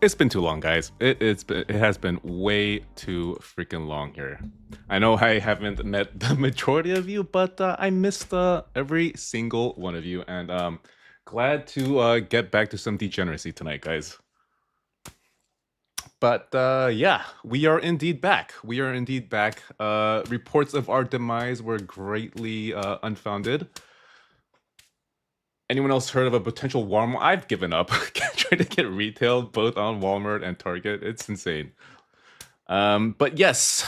It's been too long, guys. It has been way too freaking long here. I know I haven't met the majority of you, but I missed every single one of you, and glad to get back to some degeneracy tonight, guys. But yeah, we are indeed back. We are indeed back. Reports of our demise were greatly unfounded. Anyone else heard of a potential Walmart? I've given up trying to get retail both on Walmart and Target. It's insane. But yes,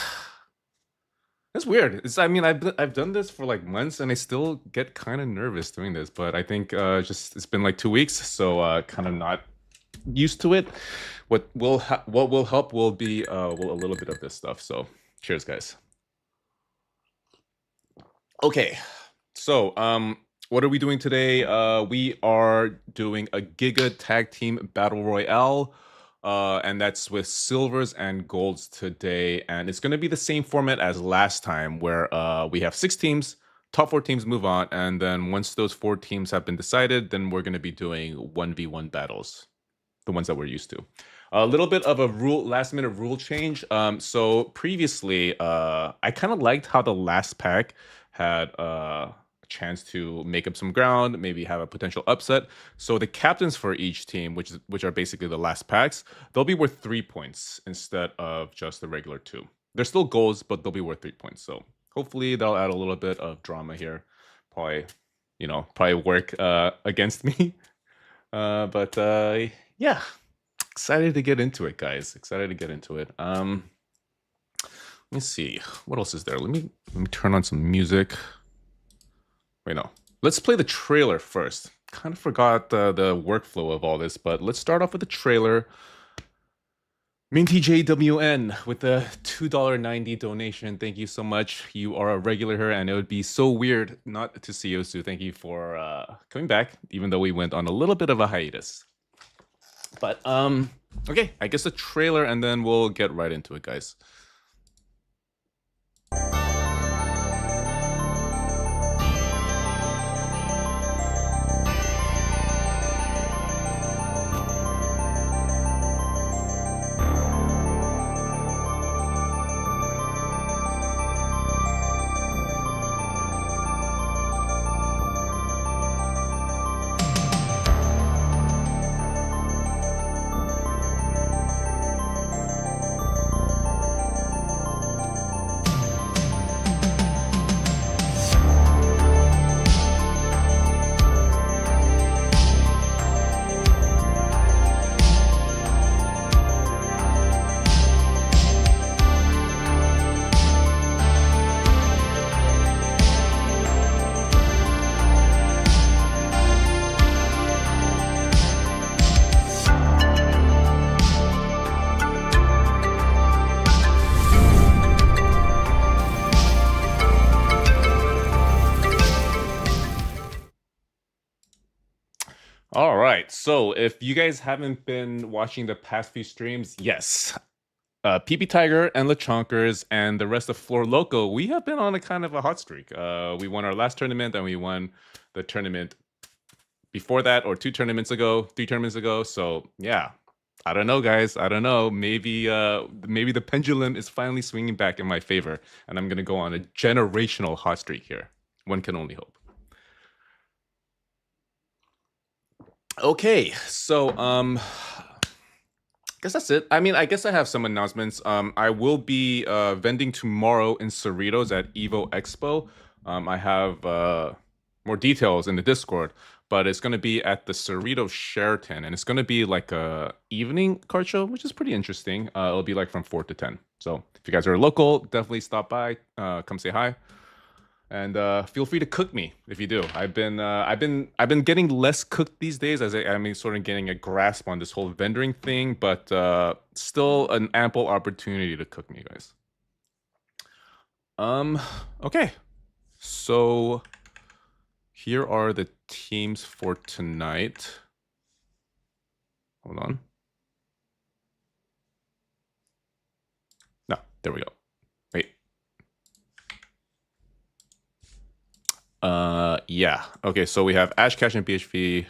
it's weird. I mean, I've done this for like months, and I still get kind of nervous doing this. But I think just it's been like 2 weeks, so kind of not used to it. What will help will be a little bit of this stuff. So cheers, guys. Okay, so what are we doing today? We are doing a GIGA Tag Team Battle Royale, and that's with silvers and golds today. And it's going to be the same format as last time, where we have 6 teams, top 4 teams move on, and then once those 4 teams have been decided, then we're going to be doing 1v1 battles, the ones that we're used to. A little bit of a last-minute rule change. So previously, I kind of liked how the last pack had chance to make up some ground, maybe have a potential upset. So the captains for each team, which are basically the last packs, they'll be worth 3 points instead of just the regular 2. They're still goals, but they'll be worth 3 points. So hopefully that'll add a little bit of drama here. Probably work against me. But yeah, excited to get into it, guys. Excited to get into it. Let me see what else is there. Let me turn on some music. Wait, no. Let's play the trailer first. Kind of forgot the workflow of all this, but let's start off with the trailer. Minty JWN with the $2.90 donation. Thank you so much. You are a regular here, and it would be so weird not to see you. So thank you for coming back, even though we went on a little bit of a hiatus. But okay, I guess the trailer, and then we'll get right into it, guys. All right, so if you guys haven't been watching the past few streams, yes, PP Tiger and LeChonkers and the rest of Floor Loco, we have been on a kind of a hot streak. We won our last tournament, and we won the tournament before that, or 3 tournaments ago. So yeah, I don't know, guys. I don't know. Maybe the pendulum is finally swinging back in my favor, and I'm gonna go on a generational hot streak here. One can only hope. Okay, so I guess that's it. I mean, I guess I have some announcements. I will be vending tomorrow in Cerritos at Evo Expo. I have more details in the Discord, but it's going to be at the Cerritos Sheraton, and it's going to be like a evening card show, which is pretty interesting. It'll be like from 4 to 10. So if you guys are local, definitely stop by, come say hi. And feel free to cook me if you do. I've been getting less cooked these days, as I'm sort of getting a grasp on this whole vendoring thing, but still an ample opportunity to cook me, guys. Okay, so here are the teams for tonight. Hold on. No, there we go. Wait. Yeah. Okay, so we have Ash Cash and BHV.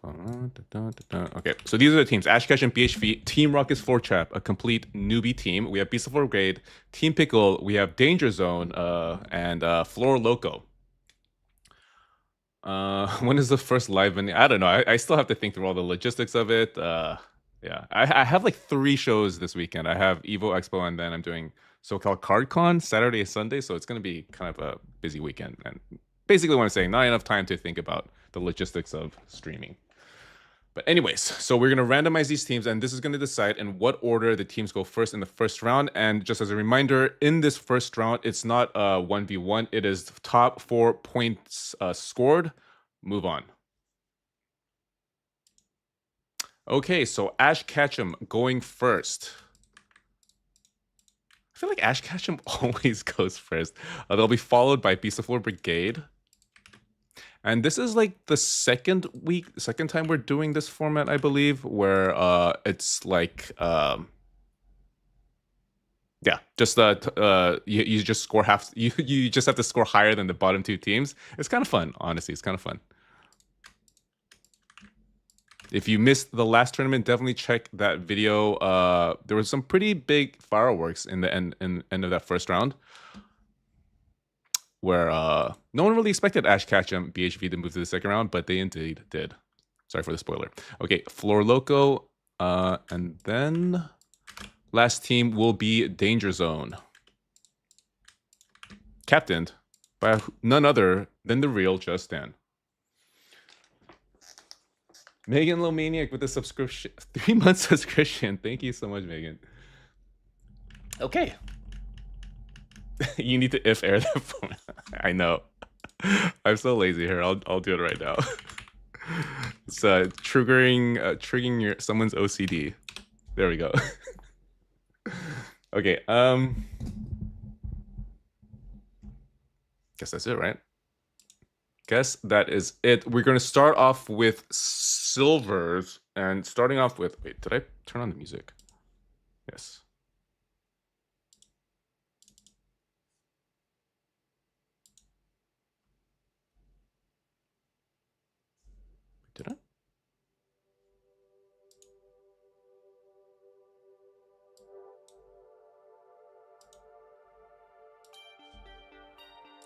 Okay, so these are the teams. Ash Ketchum, BHV, Team Rockets 4Trap, a complete newbie team. We have Beast of 4th Grade, Team Pickle, we have Danger Zone, and Floor Loco. When is the first live venue? I don't know. I still have to think through all the logistics of it. Yeah, I have like 3 shows this weekend. I have Evo Expo, and then I'm doing SoCal CardCon Saturday and Sunday. So it's going to be kind of a busy weekend. And basically what I'm saying, not enough time to think about the logistics of streaming. But anyways, so we're going to randomize these teams, and this is going to decide in what order the teams go first in the first round. And just as a reminder, in this first round, it's not 1v1. It is top 4 points scored. Move on. Okay, so Ash Ketchum going first. I feel like Ash Ketchum always goes first. They'll be followed by Beast of War Brigade. And this is like the second time we're doing this format, I believe, where it's like yeah, just you just score half. You just have to score higher than the bottom 2 teams. It's kind of fun, honestly. It's kind of fun. If you missed the last tournament, definitely check that video. There was some pretty big fireworks in the end of that first round, where no one really expected Ash Ketchum BHV to move to the second round, but they indeed did. Sorry for the spoiler. Okay, Floor Loco, and then last team will be Danger Zone, captained by none other than the real Just Dan. Megan Lomaniac with a subscription, 3-month subscription. Thank you so much, Megan. Okay. You need to if air the phone. I know. I'm so lazy here. I'll do it right now. It's triggering someone's OCD. There we go. Okay. Guess that's it, right? Guess that is it. We're going to start off with silvers, and starting off with, wait, did I turn on the music? Yes. Did I?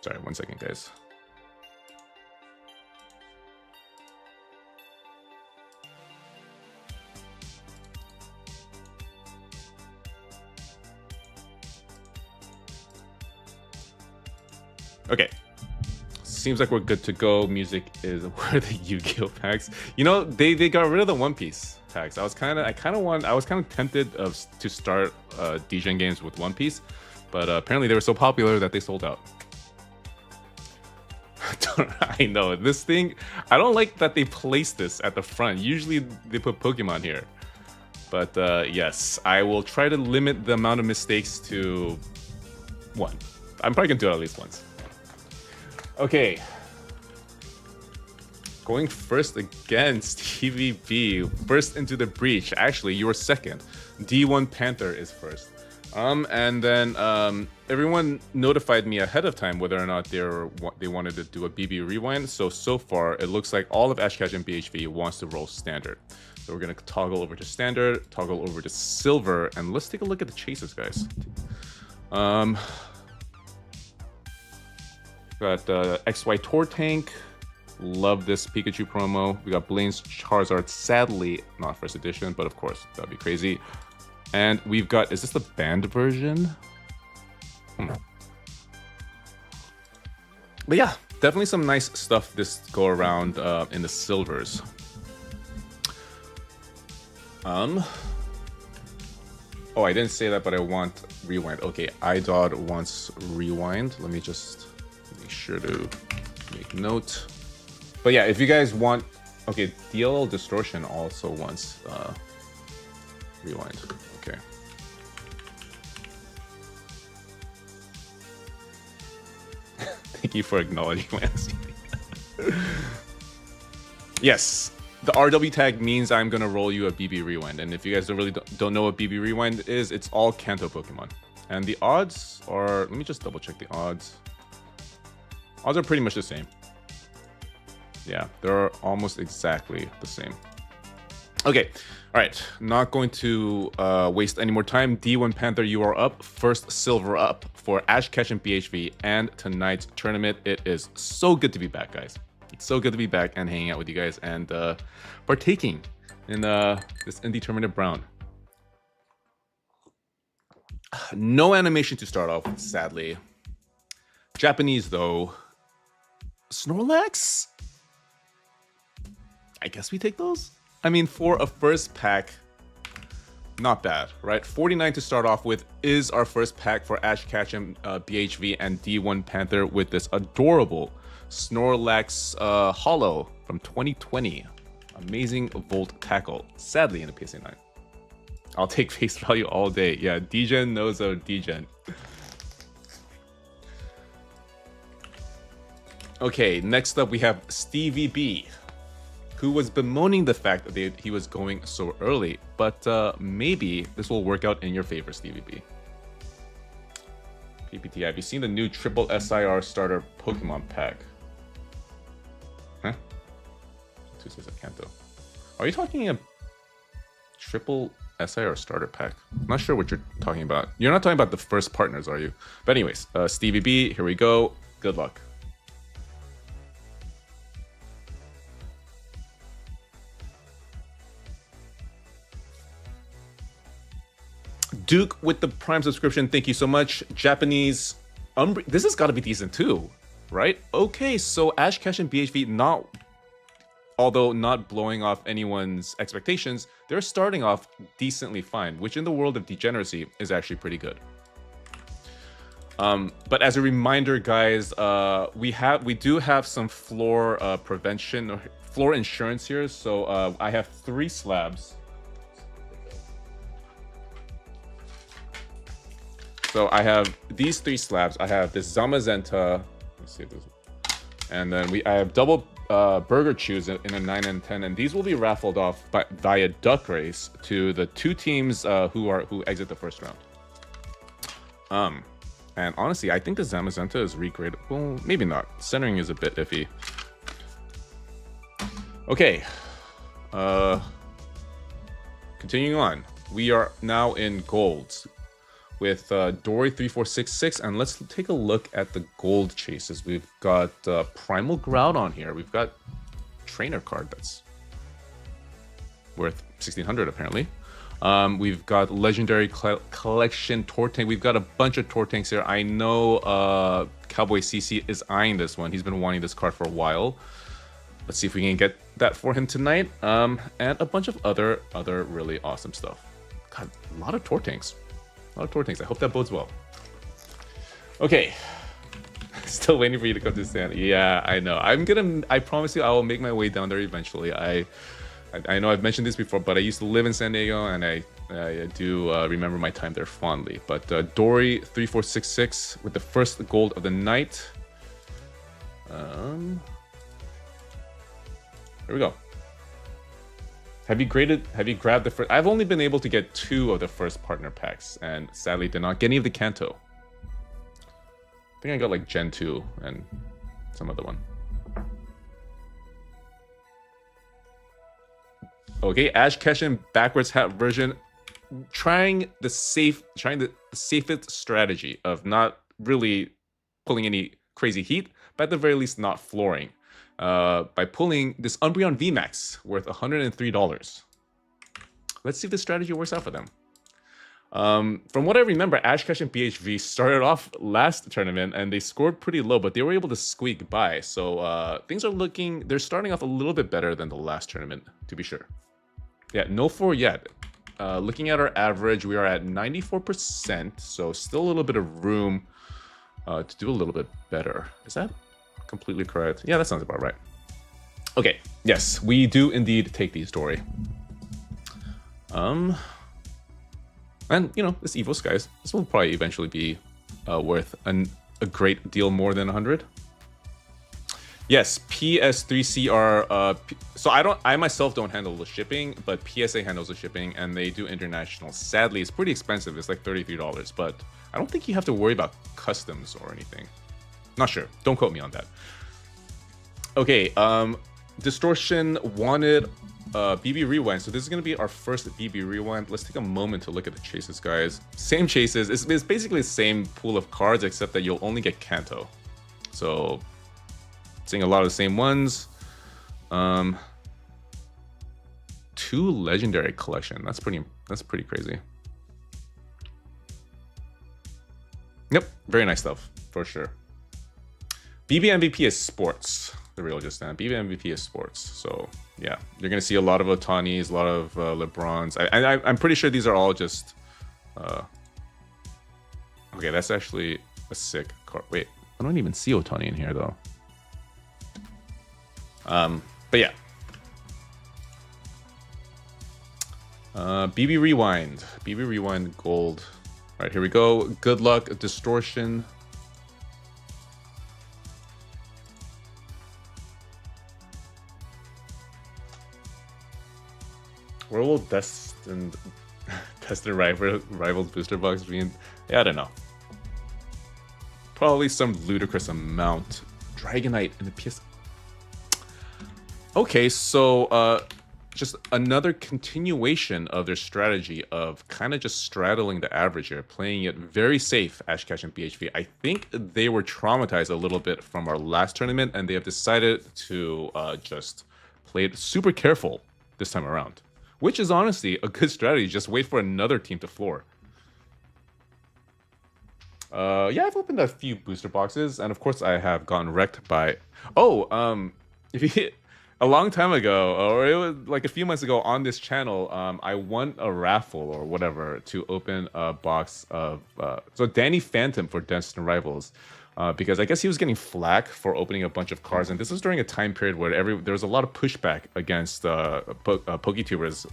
Sorry, 1 second, guys. Okay, seems like we're good to go. Music is where the Yu-Gi-Oh packs. You know, they got rid of the One Piece packs. I was kind of tempted to start degen games with One Piece, but apparently they were so popular that they sold out. I know this thing. I don't like that they placed this at the front. Usually they put Pokemon here, but yes, I will try to limit the amount of mistakes to 1. I'm probably gonna do it at least once. Okay, going first against TVB, first into the breach. Actually, you were second. D1 Panther is first. And then everyone notified me ahead of time whether or not they wanted to do a BB rewind. So far, it looks like all of Ash Ketchum BHV wants to roll standard. So we're gonna toggle over to standard, toggle over to silver, and let's take a look at the chases, guys. Got XY Tour Tank. Love this Pikachu promo. We got Blaine's Charizard, sadly not first edition, but of course that'd be crazy. And we've got, is this the banned version? But yeah, definitely some nice stuff this go around in the silvers. Oh, I didn't say that, but I want rewind. Okay, iDod wants rewind. Let me just make sure to make note. But yeah, if you guys want, okay, DLL Distortion also wants rewind. Okay. Thank you for acknowledging my SCP. Yes, the RW tag means I'm gonna roll you a BB rewind, and if you guys don't know what BB rewind is, it's all Kanto Pokemon, and the odds are. Let me just double check the odds. Odds are pretty much the same. Yeah, they're almost exactly the same. Okay, all right. Not going to waste any more time. D1 Panther, you are up. First silver up for Ash Ketchum BHV and tonight's tournament. It is so good to be back, guys. It's so good to be back and hanging out with you guys and partaking in this Indeterminate Brown. No animation to start off with, sadly. Japanese, though. Snorlax? I guess we take those? I mean, for a first pack, not bad, right? 49 to start off with is our first pack for Ash Ketchum, BHV, and D1 Panther with this adorable Snorlax Holo from 2020. Amazing Volt Tackle. Sadly, in the PSA 9. I'll take face value all day. Yeah, Degen knows a Degen. Okay, next up we have Stevie B, who was bemoaning the fact that he was going so early, but maybe this will work out in your favor, Stevie B. PPT, have you seen the new triple SIR starter Pokemon pack? Huh? Two says Kanto. Are you talking a triple SIR starter pack? I'm not sure what you're talking about. You're not talking about the first partners, are you? But anyways, Stevie B, here we go. Good luck. Duke with the Prime subscription, thank you so much. Japanese, this has got to be decent too, right? Okay, so Ash Ketchum BHV, although not blowing off anyone's expectations, they're starting off decently fine, which in the world of degeneracy is actually pretty good. But as a reminder, guys, we do have some floor prevention or floor insurance here. So I have 3 slabs. So I have these 3 slabs. I have this Zamazenta, let's see this, and then I have double burger chews in a 9 and 10, and these will be raffled off via duck race to the 2 teams who exit the first round. And honestly, I think the Zamazenta is regraded. Well, maybe not. Centering is a bit iffy. Okay. Continuing on, we are now in golds with Dory3466, and let's take a look at the gold chases. We've got Primal Groudon here. We've got trainer card that's worth 1600 apparently. We've got legendary collection Tortank. We've got a bunch of Tortanks here. I know Cowboy CC is eyeing this one. He's been wanting this card for a while. Let's see if we can get that for him tonight. And a bunch of other really awesome stuff. God, a lot of Tortanks. A lot of Tortanks. I hope that bodes well. Okay. Still waiting for you to come to San. Yeah, I know. I promise you I will make my way down there eventually. I know I've mentioned this before, but I used to live in San Diego, and I do remember my time there fondly. But Dory3466 with the first gold of the night. Here we go. Have you grabbed the first? I've only been able to get 2 of the first partner packs, and sadly did not get any of the Kanto. I think I got like Gen 2 and some other one. Okay, Ash Ketchum backwards hat version, trying the safest strategy of not really pulling any crazy heat, but at the very least not flooring. By pulling this Umbreon VMAX worth $103. Let's see if this strategy works out for them. From what I remember, Ash Ketchum BHV started off last tournament and they scored pretty low, but they were able to squeak by. So things are they're starting off a little bit better than the last tournament, to be sure. Yeah, no 4 yet. Looking at our average, we are at 94%, so still a little bit of room to do a little bit better. Is that completely correct? Yeah, that sounds about right. Okay, yes, we do indeed take these, Dory. And you know, this Evo Skies, this will probably eventually be worth a great deal more than 100. Yes, PS3CR. So I myself don't handle the shipping, but PSA handles the shipping, and they do international. Sadly, it's pretty expensive. It's like $33, but I don't think you have to worry about customs or anything. Not sure. Don't quote me on that. Okay, Distortion wanted BB Rewind, so this is going to be our first BB Rewind. Let's take a moment to look at the chases, guys. Same chases. It's basically the same pool of cards, except that you'll only get Kanto. So, seeing a lot of the same ones. 2 legendary collection. That's pretty crazy. Yep, very nice stuff for sure. BB MVP is sports. The real just now. BB MVP is sports. So yeah, you're gonna see a lot of Otanis, a lot of LeBrons. I'm pretty sure these are all just. Okay, that's actually a sick card. Wait, I don't even see Otani in here though. But yeah. BB Rewind gold. All right, here we go. Good luck, Distortion. Where will Destined Rivals booster box be in? Yeah, I don't know. Probably some ludicrous amount. Dragonite in the PS. Okay, so just another continuation of their strategy of kind of just straddling the average here, playing it very safe, Ash Ketchum and BHV. I think they were traumatized a little bit from our last tournament, and they have decided to just play it super careful this time around, which is honestly a good strategy. Just wait for another team to floor. Yeah, I've opened a few booster boxes, and of course I have gotten wrecked by... Oh, if you... A long time ago, or it was like a few months ago on this channel, I won a raffle or whatever to open a box of so Danny Phantom for Destined Rivals, because I guess he was getting flack for opening a bunch of cards, and this was during a time period where there was a lot of pushback against PokeTubers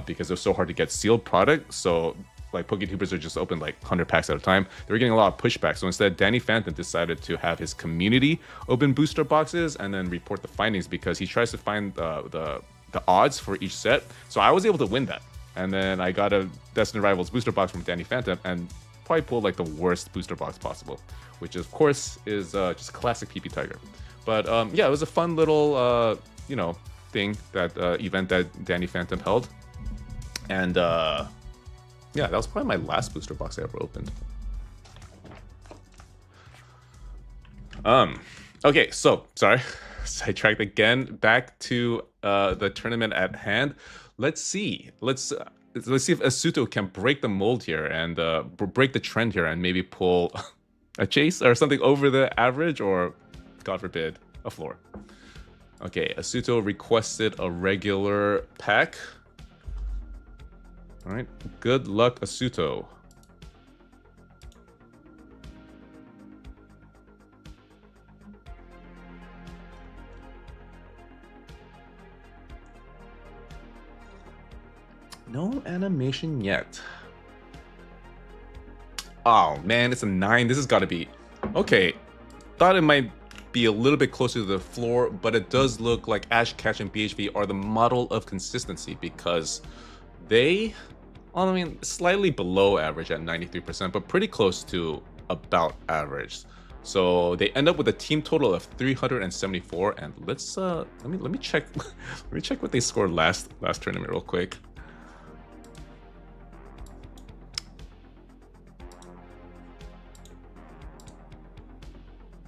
because it was so hard to get sealed product. So like PokeTubers are just open like 100 packs at a time. They were getting a lot of pushback. So instead, Danny Phantom decided to have his community open booster boxes and then report the findings, because he tries to find the odds for each set. So I was able to win that. And then I got a Destined Rivals booster box from Danny Phantom and probably pulled like the worst booster box possible, which of course is just classic PP Tiger. But yeah, it was a fun little, you know, thing, that event that Danny Phantom held. And yeah, that was probably my last booster box I ever opened. Okay, so sorry, sidetracked again. Back to the tournament at hand. Let's see. Let's see if Asuto can break the mold here and break the trend here and maybe pull a chase or something over the average, or God forbid, a floor. Okay, Asuto requested a regular pack. All right, good luck, Asuto. No animation yet. Oh man, it's a 9. This has got to be... Okay, thought it might be a little bit closer to the floor, but it does look like Ash Ketchum and BHV are the model of consistency, because they... I mean, slightly below average at 93%, but pretty close to about average. So they end up with a team total of 374. And let's let me check let me check what they scored last tournament real quick.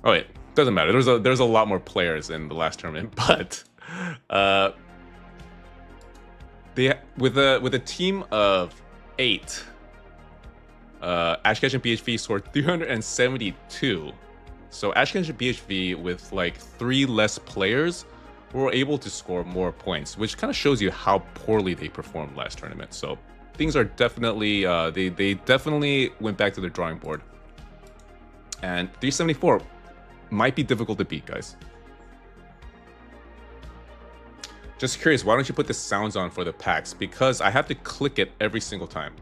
Oh wait, doesn't matter. There's a lot more players in the last tournament, but with a team of 8, Ash Ketchum and BHV scored 372. So Ash Ketchum and BHV with like 3 less players were able to score more points, which kind of shows you how poorly they performed last tournament. So things are definitely they definitely went back to the drawing board. And 374 might be difficult to beat, guys. Just curious, why don't you put the sounds on for the packs? Because I have to click it every single time.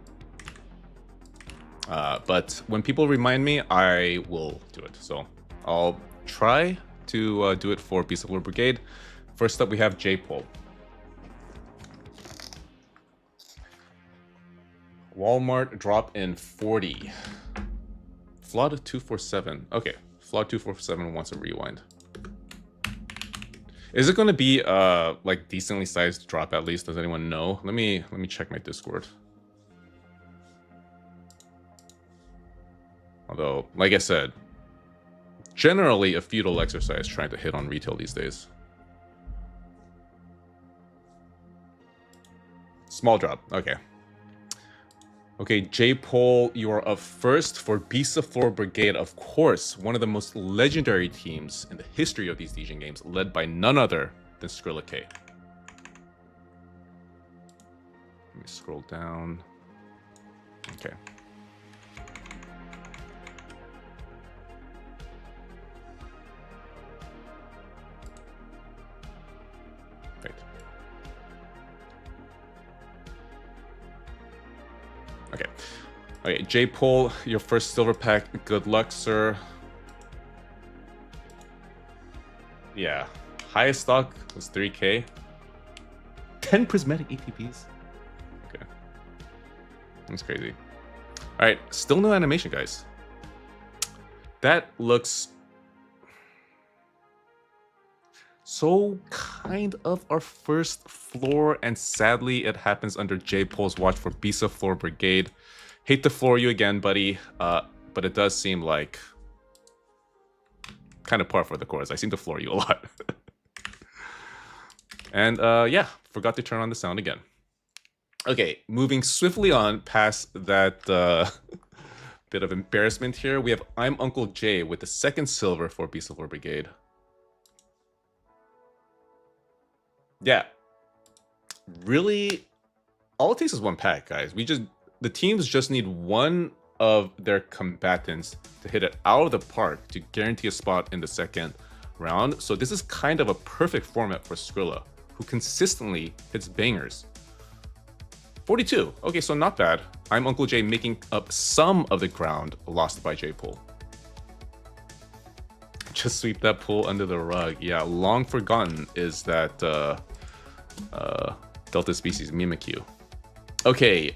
But when people remind me, I will do it. So I'll try to do it for Beast of War Brigade. First up, we have J-Pole. Walmart drop in 40. Flawed 247. Okay, Flawed 247 wants a rewind. Is it going to be like decently sized drop at least? Does anyone know? Let me check my Discord. Although, like I said, generally a futile exercise trying to hit on retail these days. Small drop. Okay. Okay, J-Pole, you are up first for Beast of Floor Brigade. Of course, one of the most legendary teams in the history of these Degen games, led by none other than Skrilla K. Let me scroll down. Okay. Right. Okay. Okay, J-Pole, your first silver pack. Good luck, sir. Yeah. Highest stock was 3K. 10 prismatic ATPs. Okay. That's crazy. Alright, still no animation, guys. That looks so kind of our first floor, and sadly it happens under J-Pole's watch for Beast of Floor Brigade. Hate to floor you again, buddy, but it does seem like kind of par for the course. I seem to floor you a lot. And yeah, forgot to turn on the sound again. Okay, moving swiftly on past that bit of embarrassment here, we have I'm Uncle J with the second silver for Beast of Floor Brigade. Yeah, really, all it takes is one pack, guys. The teams just need one of their combatants to hit it out of the park to guarantee a spot in the second round. So this is kind of a perfect format for Skrilla, who consistently hits bangers. 42. Okay, so not bad. I'm Uncle J making up some of the ground lost by J-Pole. Just sweep that pool under the rug. Yeah, long forgotten is that Delta Species Mimikyu. Okay,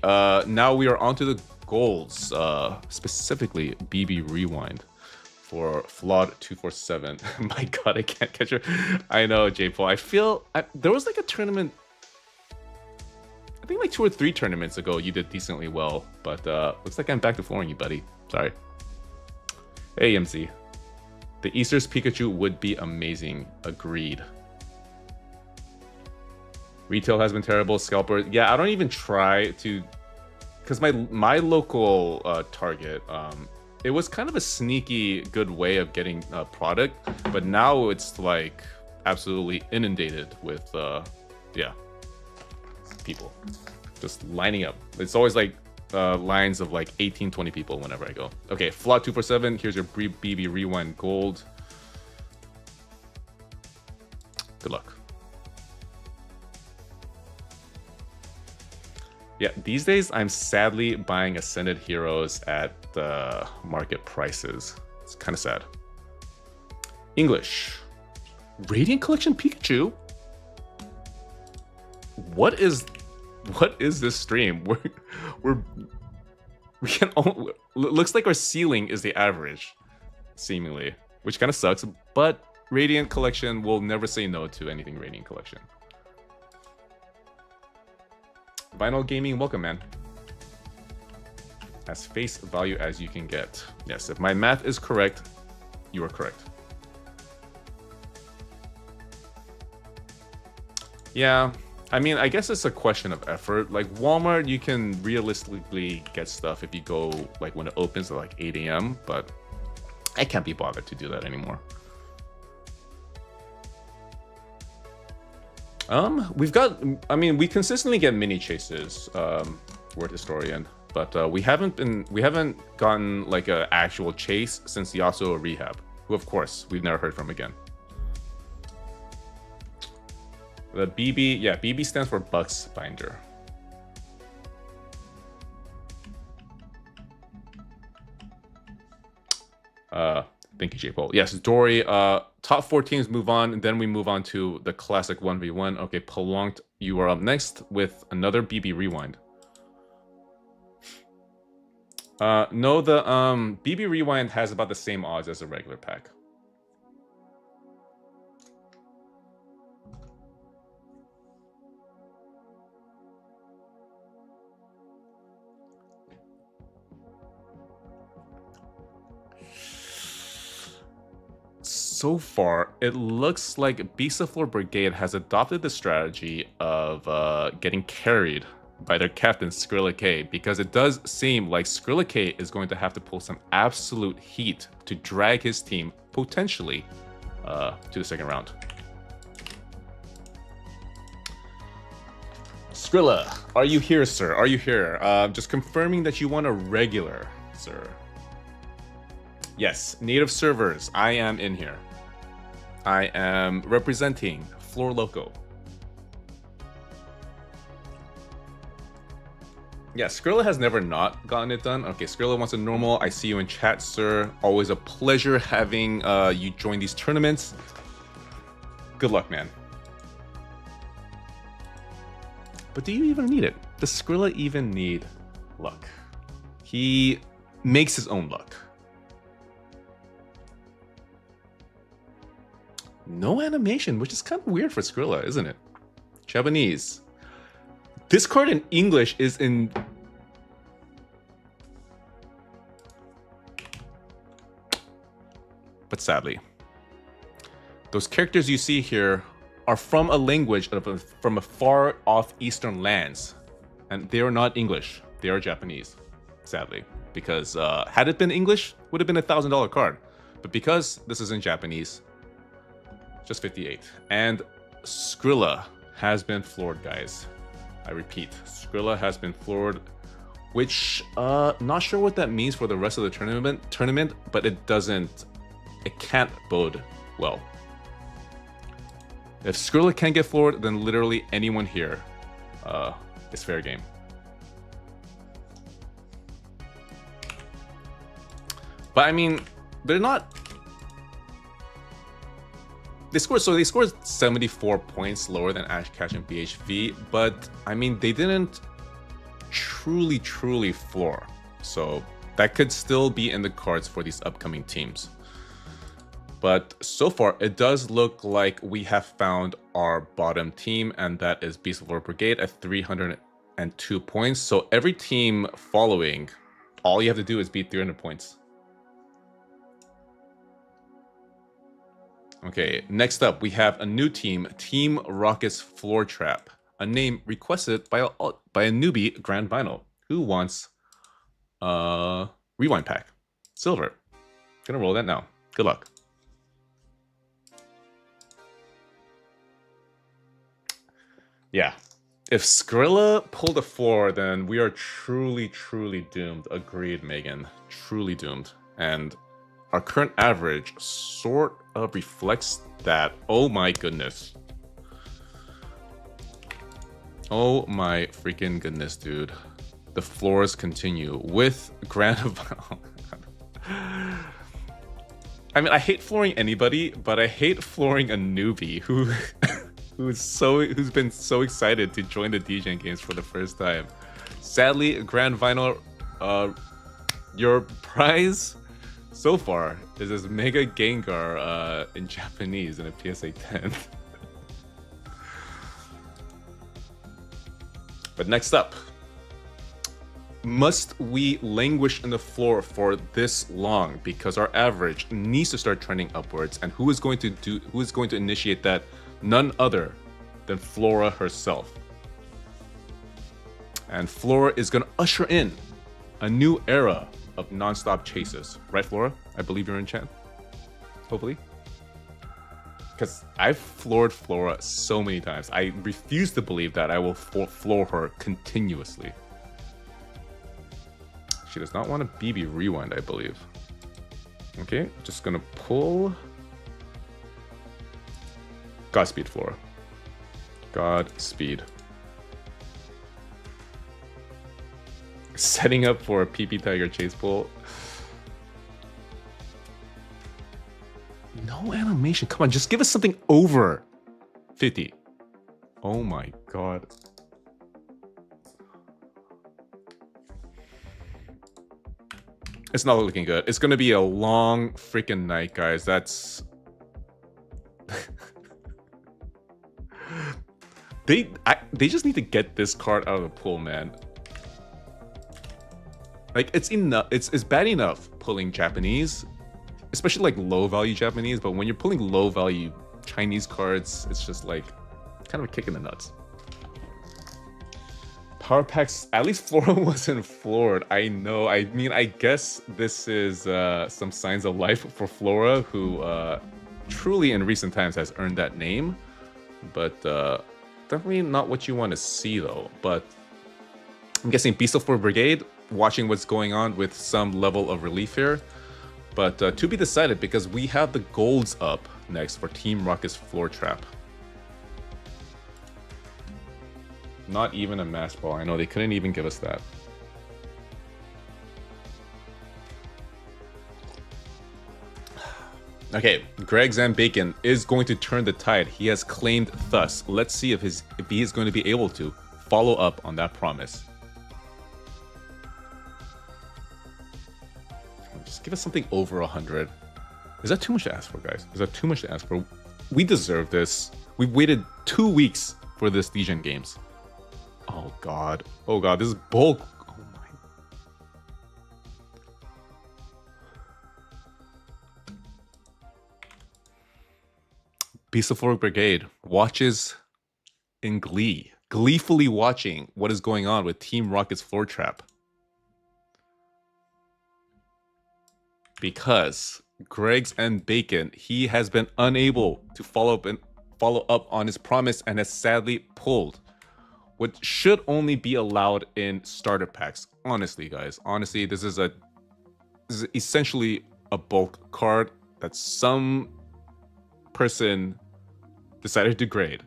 now we are onto the golds, specifically BB Rewind for Flawed 247. My god, I can't catch her. I know, J-Pole. There was like a tournament, I think like 2 or 3 tournaments ago you did decently well, but looks like I'm back to flooring you, buddy. Sorry. Hey, MC. The Easter's Pikachu would be amazing. Agreed. Retail has been terrible. Scalper. Yeah, I don't even try to, because my local Target, it was kind of a sneaky good way of getting product, but now it's like absolutely inundated with yeah, people just lining up. It's always like lines of like 18-20 people whenever I go. Okay, Flawed 247. Here's your BB Rewind Gold. Good luck. Yeah, these days I'm sadly buying Ascended Heroes at market prices. It's kind of sad. English. Radiant Collection Pikachu? What is this stream? We can only, looks like our ceiling is the average, seemingly, which kind of sucks, but Radiant Collection will never say no to anything Radiant Collection. Vinyl Gaming, welcome, man. As face value as you can get. Yes, if my math is correct, you are correct. Yeah, I mean, I guess it's a question of effort. Like Walmart, you can realistically get stuff if you go like when it opens at like 8 AM, but I can't be bothered to do that anymore. We've got, I mean, we consistently get mini chases, Word Historian, but we haven't gotten like an actual chase since Yasuo Rehab, who of course we've never heard from again. The BB, yeah, BB stands for Bucks Binder. Thank you, J-Pole. Yes, Dory, top 4 teams move on, and then we move on to the classic 1v1. Okay, Prolonged, you are up next with another BB Rewind. No, the BB Rewind has about the same odds as a regular pack. so far, it looks like Beast of Floor Brigade has adopted the strategy of getting carried by their captain, Skrilla K, because it does seem like Skrilla K is going to have to pull some absolute heat to drag his team, potentially, to the second round. Skrilla, are you here, sir? Are you here? Just confirming that you want a regular, sir. Yes, native servers, I am in here. I am representing Floor Loco. Yeah, Skrilla has never not gotten it done. Okay, Skrilla wants a normal. I see you in chat, sir. Always a pleasure having you join these tournaments. Good luck, man. But do you even need it? Does Skrilla even need luck? He makes his own luck. No animation, which is kind of weird for Skrilla, isn't it? Japanese. This card in English is in... But sadly, those characters you see here are from a language from a far off eastern lands. And they are not English, they are Japanese, sadly. Because had it been English, would have been a $1,000 card. But because this is in Japanese, just 58. And Skrilla has been floored, guys. I repeat, Skrilla has been floored, which not sure what that means for the rest of the tournament, but it can't bode well. If Skrilla can get floored, then literally anyone here is fair game. But I mean, they're not... They scored 74 points lower than Ash Catch and BHV, but I mean, they didn't truly floor. So that could still be in the cards for these upcoming teams. But so far, it does look like we have found our bottom team, and that is Beast of Floor Brigade at 302 points. So every team following, all you have to do is beat 300 points. Okay, next up, we have a new team, Team Rocket's Floor Trap, a name requested by a newbie Grand Vinyl who wants a rewind pack. Silver. Gonna roll that now. Good luck. Yeah, if Skrilla pulled a 4, then we are truly doomed. Agreed, Megan. Truly doomed. And our current average sort of reflects that. Oh my goodness. Oh my freaking goodness, dude. The floors continue with Grand Vinyl. I mean, I hate flooring anybody, but I hate flooring a newbie who's been so excited to join the DJing games for the first time. Sadly, Grand Vinyl, your prize so far is this Mega Gengar in Japanese in a PSA 10. But next up, must we languish in the floor for this long? Because our average needs to start trending upwards, and who is going to initiate that? None other than Flora herself. And Flora is going to usher in a new era of non-stop chases. Right, Flora? I believe you're in chat. Hopefully. Because I've floored Flora so many times. I refuse to believe that I will floor her continuously. She does not want a BB rewind, I believe. Okay, just gonna pull... Godspeed, Flora. Godspeed. Setting up for a PP Tiger chase pull. No animation. Come on, just give us something over 50. Oh my god. It's not looking good. It's gonna be a long freaking night, guys. That's... They just need to get this card out of the pool, man. Like, it's enough. It's bad enough pulling Japanese. especially like low value Japanese, but when you're pulling low value Chinese cards, it's just like kind of a kick in the nuts. Power packs, at least Flora wasn't floored. I know. I mean, I guess this is some signs of life for Flora, who truly in recent times has earned that name. But definitely not what you want to see, though. But I'm guessing Beast of Flora Brigade, watching what's going on with some level of relief here. But to be decided, because we have the golds up next for Team Rocket's Floor Trap. Not even a mass ball. I know they couldn't even give us that. Okay, Greg's and Bacon is going to turn the tide. He has claimed thus. Let's see if he is going to be able to follow up on that promise. Just give us something over 100. Is that too much to ask for, guys? Is that too much to ask for? We deserve this. We've waited 2 weeks for this Degen Games. Oh god. Oh god, this is bulk. Oh my. Beast of Flora Brigade watches in glee. Gleefully watching what is going on with Team Rocket's Floor Trap. Because Greg's and Bacon, he has been unable to follow up on his promise and has sadly pulled what should only be allowed in starter packs. Honestly, guys. Honestly, this is essentially a bulk card that some person decided to grade.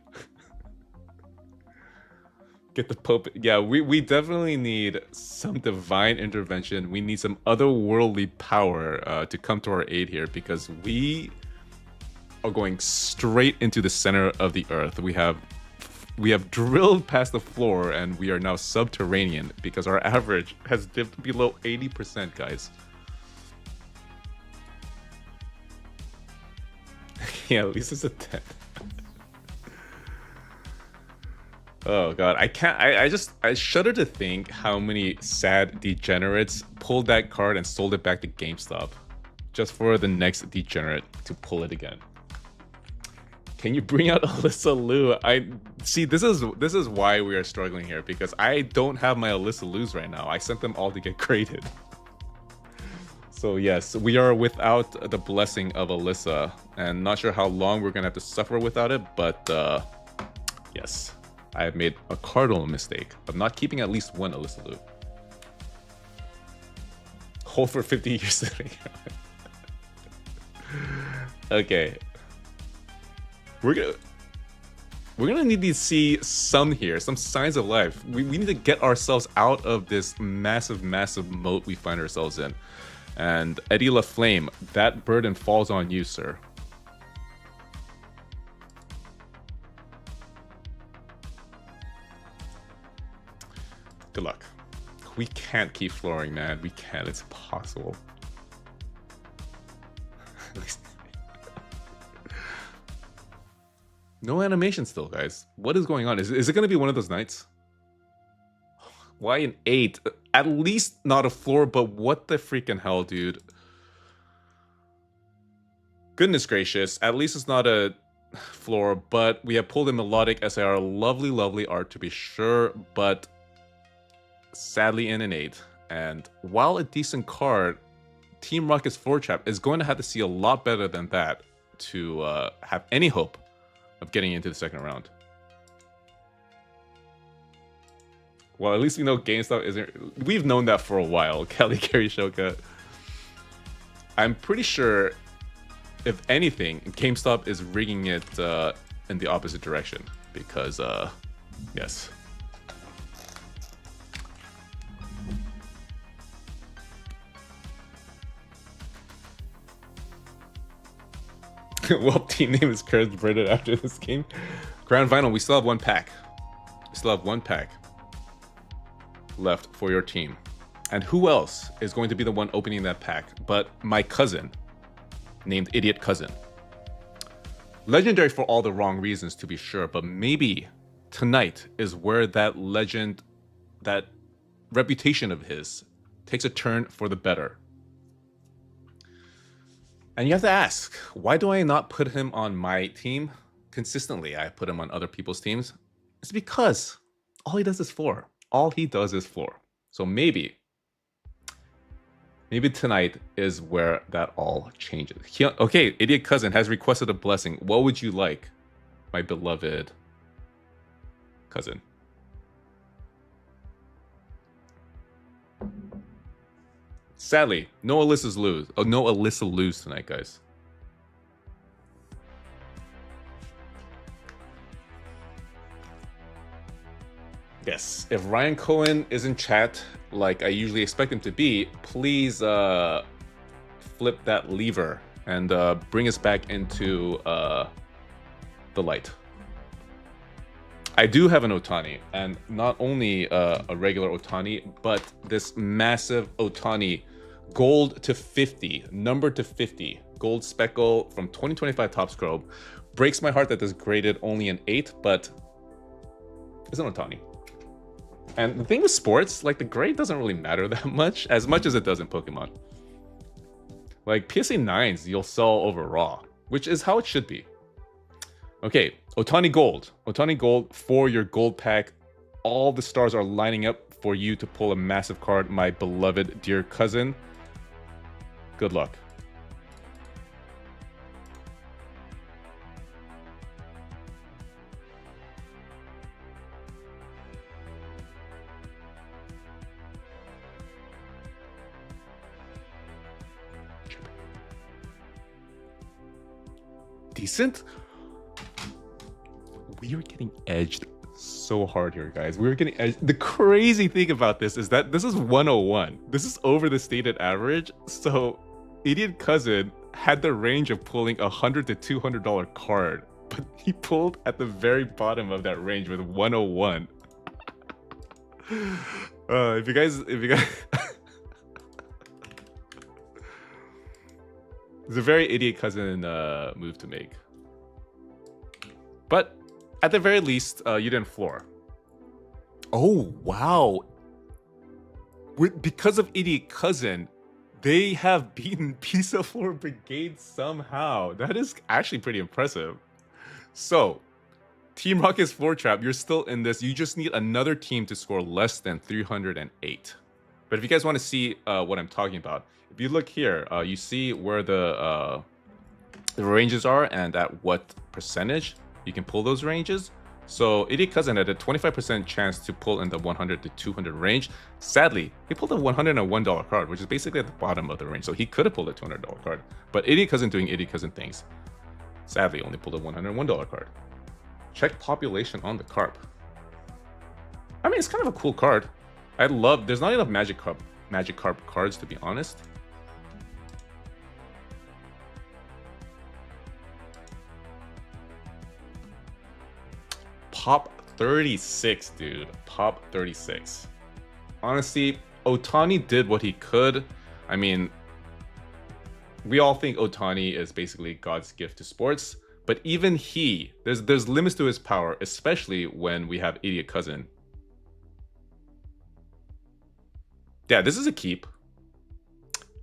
Get the Pope. Yeah, we definitely need some divine intervention. We need some otherworldly power to come to our aid here, because we are going straight into the center of the earth. We have drilled past the floor, and we are now subterranean because our average has dipped below 80%, guys. Yeah, at least it's a 10. Oh god, I can't. I shudder to think how many sad degenerates pulled that card and sold it back to GameStop just for the next degenerate to pull it again. Can you bring out Alyssa Liu? I see. This is why we are struggling here, because I don't have my Alyssa Lius right now. I sent them all to get graded. So yes, we are without the blessing of Alyssa, and not sure how long we're gonna have to suffer without it. But yes, I have made a cardinal mistake of not keeping at least one Alyssa Liu. Hold for 50 years. Okay. We're gonna need to see some here, some signs of life. We need to get ourselves out of this massive moat we find ourselves in. And Eddie LaFlame, that burden falls on you, sir. Good luck. We can't keep flooring, man. We can't. It's impossible. No animation still, guys. What is going on? Is it going to be one of those nights? Why an 8? At least not a floor, but what the freaking hell, dude? Goodness gracious. At least it's not a floor, but we have pulled in Melodic SIR. Lovely art to be sure, but sadly in an 8. And while a decent card, Team Rocket's Floor Trap is going to have to see a lot better than that to have any hope of getting into the second round. Well, at least we know GameStop isn't... We've known that for a while, Kelly Carey Shoka. I'm pretty sure, if anything, GameStop is rigging it in the opposite direction. Because, yes. Well, team name is cursed Brandon after this game. Grand Vinyl, we still have one pack. We still have one pack left for your team. And who else is going to be the one opening that pack but my cousin, named Idiot Cousin? Legendary for all the wrong reasons, to be sure, but maybe tonight is where that legend, that reputation of his, takes a turn for the better. And you have to ask, why do I not put him on my team consistently? I put him on other people's teams. It's because all he does is floor. All he does is floor. So maybe tonight is where that all changes. Okay, Idiot Cousin has requested a blessing. What would you like, my beloved cousin? Sadly, no Alyssa's lose. Oh, no Alyssa lose tonight, guys. Yes, if Ryan Cohen is in chat like I usually expect him to be, please flip that lever and bring us back into the light. I do have an Otani, and not only a regular Otani, but this massive Otani gold to 50, number to 50, gold speckle from 2025 Top Scrobe. Breaks my heart that this graded only an 8, but it's an Otani. And the thing with sports, like the grade doesn't really matter that much as it does in Pokemon. Like PSA 9s, you'll sell over raw, which is how it should be. Okay, Otani Gold. Otani Gold for your gold pack. All the stars are lining up for you to pull a massive card, my beloved dear cousin. Good luck. Decent? We are getting edged so hard here, guys. We were getting edged. The crazy thing about this is that this is 101. This is over the stated average. So Idiot Cousin had the range of pulling $100 to $200 card, but he pulled at the very bottom of that range with 101. If you guys it's a very Idiot Cousin move to make. But at the very least, you didn't floor. Oh, wow. Because of Idiot Cousin, they have beaten Pizza Floor Brigade somehow. That is actually pretty impressive. So, Team Rocket's Floor Trap, you're still in this. You just need another team to score less than 308. But if you guys want to see what I'm talking about, if you look here, you see where the ranges are and at what percentage you can pull those ranges. So Idiot Cousin had a 25% chance to pull in the 100 to 200 range. Sadly, he pulled a $101 card, which is basically at the bottom of the range. So he could have pulled a $200 card. But Idiot Cousin doing Idiot Cousin things, sadly only pulled a $101 card. Check population on the Carp. I mean, it's kind of a cool card. There's not enough Magic Carp cards, to be honest. Pop 36, dude. Pop 36. Honestly, Otani did what he could. I mean, we all think Otani is basically God's gift to sports, but even there's limits to his power, especially when we have Idiot Cousin. Yeah, this is a keep.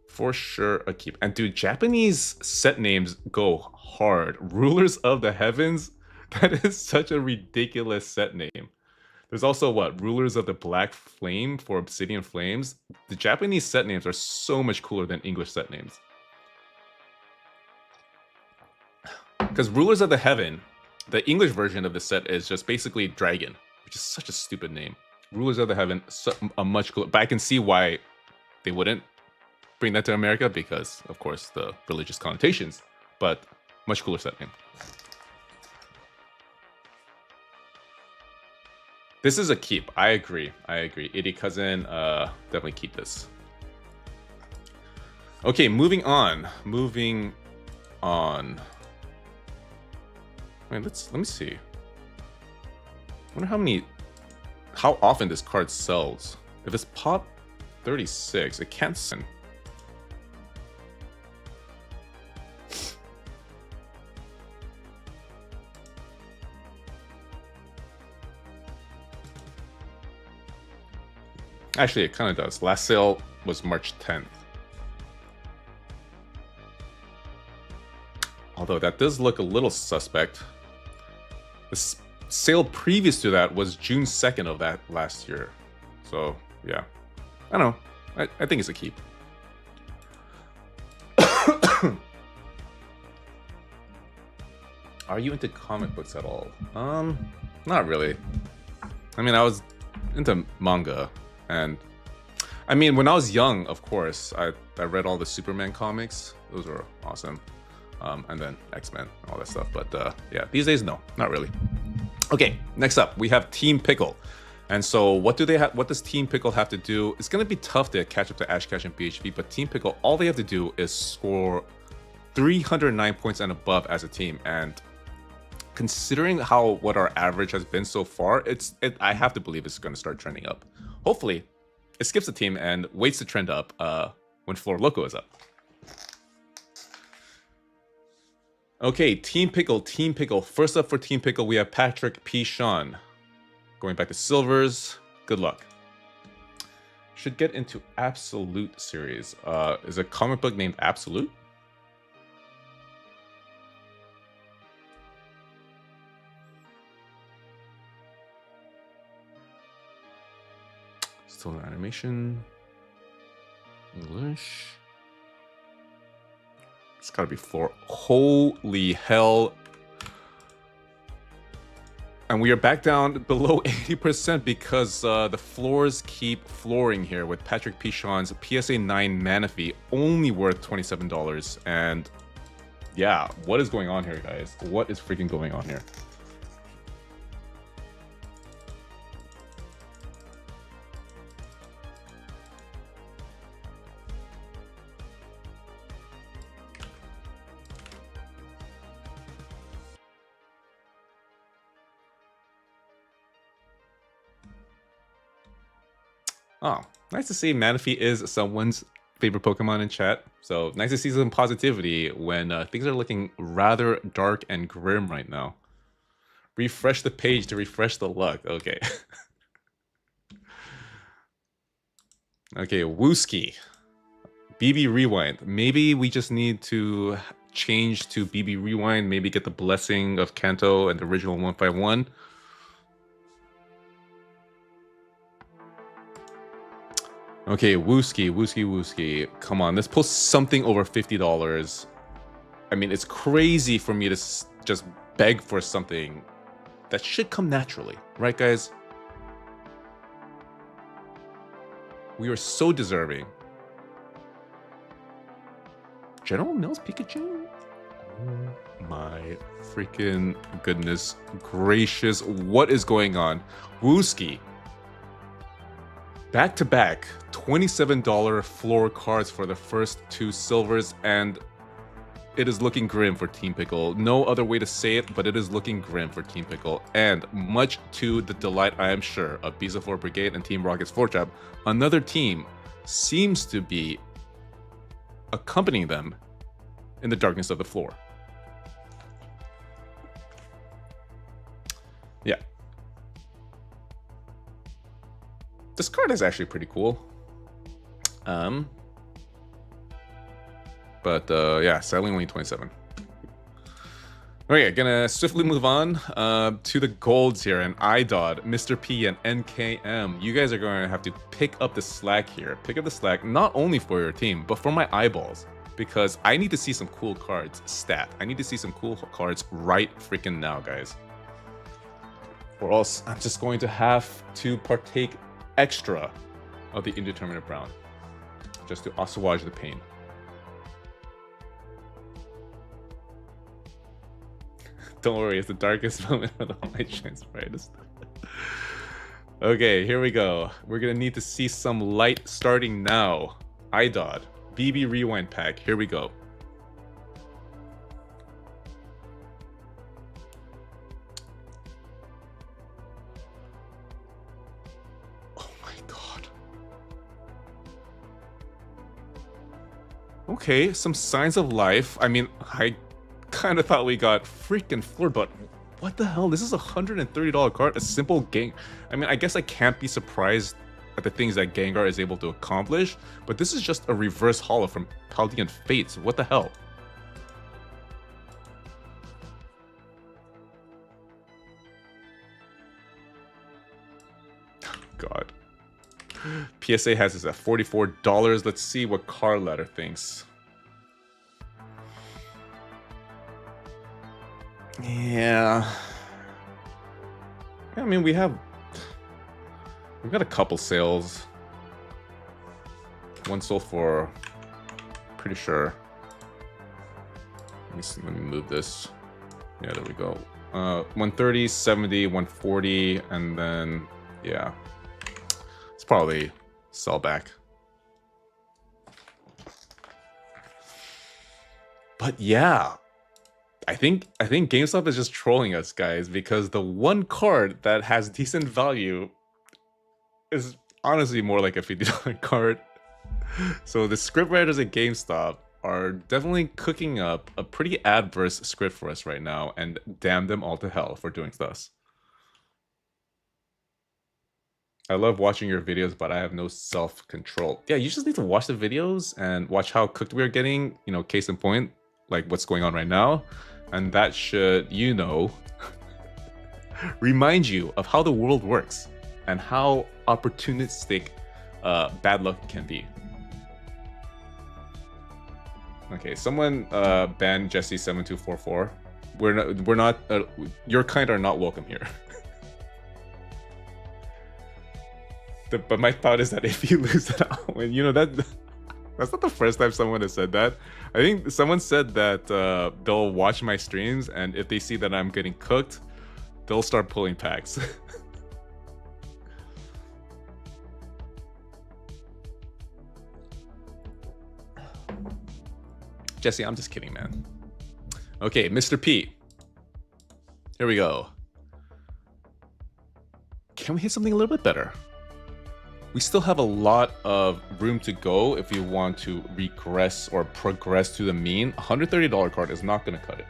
For sure a keep. And dude, Japanese set names go hard. Rulers of the Heavens? That is such a ridiculous set name. There's also Rulers of the Black Flame for Obsidian Flames. The Japanese set names are so much cooler than English set names. Because Rulers of the Heaven, the English version of the set is just basically Dragon, which is such a stupid name. Rulers of the Heaven, a much cooler, but I can see why they wouldn't bring that to America because, of course, the religious connotations, but much cooler set name. This is a keep. I agree. Idiot Cousin, definitely keep this. Okay, moving on. Wait, let me see. I wonder how often this card sells. If it's pop 36, it can't send. Actually, it kind of does. Last sale was March 10th. Although that does look a little suspect. The sale previous to that was June 2nd of that last year. So, yeah. I don't know. I think it's a keep. Are you into comic books at all? Not really. I mean, I was into manga, and I mean, when I was young, of course, I read all the Superman comics. Those were awesome. And then X-Men, all that stuff. But yeah, these days, no, not really. Okay, next up, we have Team Pickle. And so what do they have? What does Team Pickle have to do? It's going to be tough to catch up to Ash Cash and BHV, but Team Pickle, all they have to do is score 309 points and above as a team. And considering what our average has been so far, I have to believe it's going to start trending up. Hopefully, it skips a team and waits to trend up when Floor Loco is up. Okay, Team Pickle, Team Pickle. First up for Team Pickle, we have Patrick P. Sean. Going back to silvers, good luck. Should get into Absolute series. Is a comic book named Absolute? Still an animation. English. It's gotta be floor. Holy hell. And we are back down below 80% because the floors keep flooring here with Patrick Pichon's PSA 9 Mana Fee only worth $27. And yeah, what is going on here, guys? What is freaking going on here? Oh, nice to see Manaphy is someone's favorite Pokemon in chat. So nice to see some positivity when things are looking rather dark and grim right now. Refresh the page to refresh the luck. Okay. Okay, Wooski. BB Rewind. Maybe we just need to change to BB Rewind. Maybe get the blessing of Kanto and the original 151. Okay, Wooski. Come on, let's post something over $50. I mean, it's crazy for me to just beg for something that should come naturally, right, guys? We are so deserving. General Mills Pikachu? Oh my freaking goodness gracious. What is going on? Wooski. Back-to-back $27 floor cards for the first two silvers, and it is looking grim for Team Pickle. No other way to say it, but it is looking grim for Team Pickle. And much to the delight, I am sure, of Bezofor Brigade and Team Rocket's Floor Trap, another team seems to be accompanying them in the darkness of the floor. Yeah. This card is actually pretty cool. But yeah, sadly only 27. Okay, gonna swiftly move on to the golds here, and IDOD, Mr. P, and NKM. You guys are going to have to pick up the slack here. Pick up the slack, not only for your team, but for my eyeballs. Because I need to see some cool cards stat. I need to see some cool cards right freaking now, guys. Or else I'm just going to have to partake extra of the Indeterminate Brown. Just to assuage the pain. Don't worry, it's the darkest moment of the light shines brightest. Okay, here we go. We're gonna need to see some light starting now. IDOD, BB Rewind Pack, here we go. Oh my god. Okay, some signs of life. I mean, I kind of thought we got freaking floored, but what the hell? This is a $130 card, a simple gang. I mean, I guess I can't be surprised at the things that Gengar is able to accomplish, but this is just a reverse holo from Paldean Fates. What the hell? PSA has this at $44. Let's see what Karl ladder thinks. Yeah. I mean, we've got a couple sales. One sold for, pretty sure. Let me move this. Yeah, there we go. 130, 70, 140, and then yeah, it's probably sell back. But yeah, I think GameStop is just trolling us, guys, because the one card that has decent value is honestly more like a $50 card. So the script writers at GameStop are definitely cooking up a pretty adverse script for us right now, and damn them all to hell for doing thus. I love watching your videos, but I have no self-control. Yeah, you just need to watch the videos and watch how cooked we are getting, you know, case in point, like what's going on right now. And that should, you know, remind you of how the world works and how opportunistic bad luck can be. Okay, someone banned Jesse7244. We're not your kind are not welcome here. But my thought is that if you lose that win, you know, that's not the first time someone has said that. I think someone said that they'll watch my streams, and if they see that I'm getting cooked, they'll start pulling packs. Jesse, I'm just kidding, man. Okay, Mr. P. Here we go. Can we hit something a little bit better? We still have a lot of room to go if you want to regress or progress to the mean. $130 card is not going to cut it.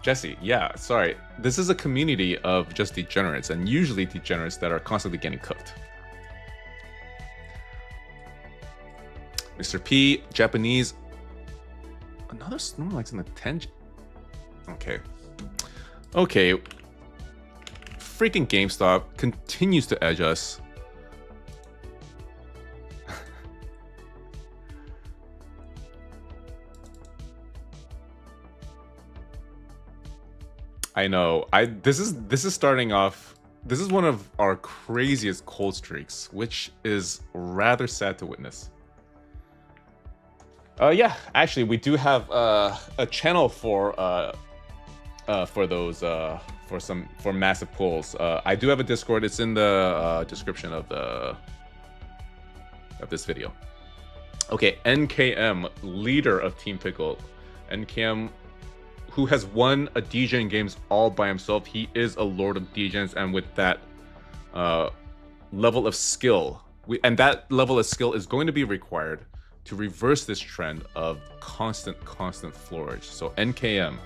Jesse, yeah, sorry. This is a community of just degenerates, and usually degenerates that are constantly getting cooked. Mr. P, Japanese. Another Snorlax in the 10. Okay. Okay. Freaking GameStop continues to edge us. I know. This is starting off. This is one of our craziest cold streaks, which is rather sad to witness. Yeah, actually, we do have a channel for those for massive pulls. I do have a Discord. It's in the description of this video. Okay, NKM, leader of Team Pickle. NKM, who has won a degen games all by himself. He is a lord of degens, and with that level of skill, and that level of skill is going to be required to reverse this trend of constant flourish. So NKM,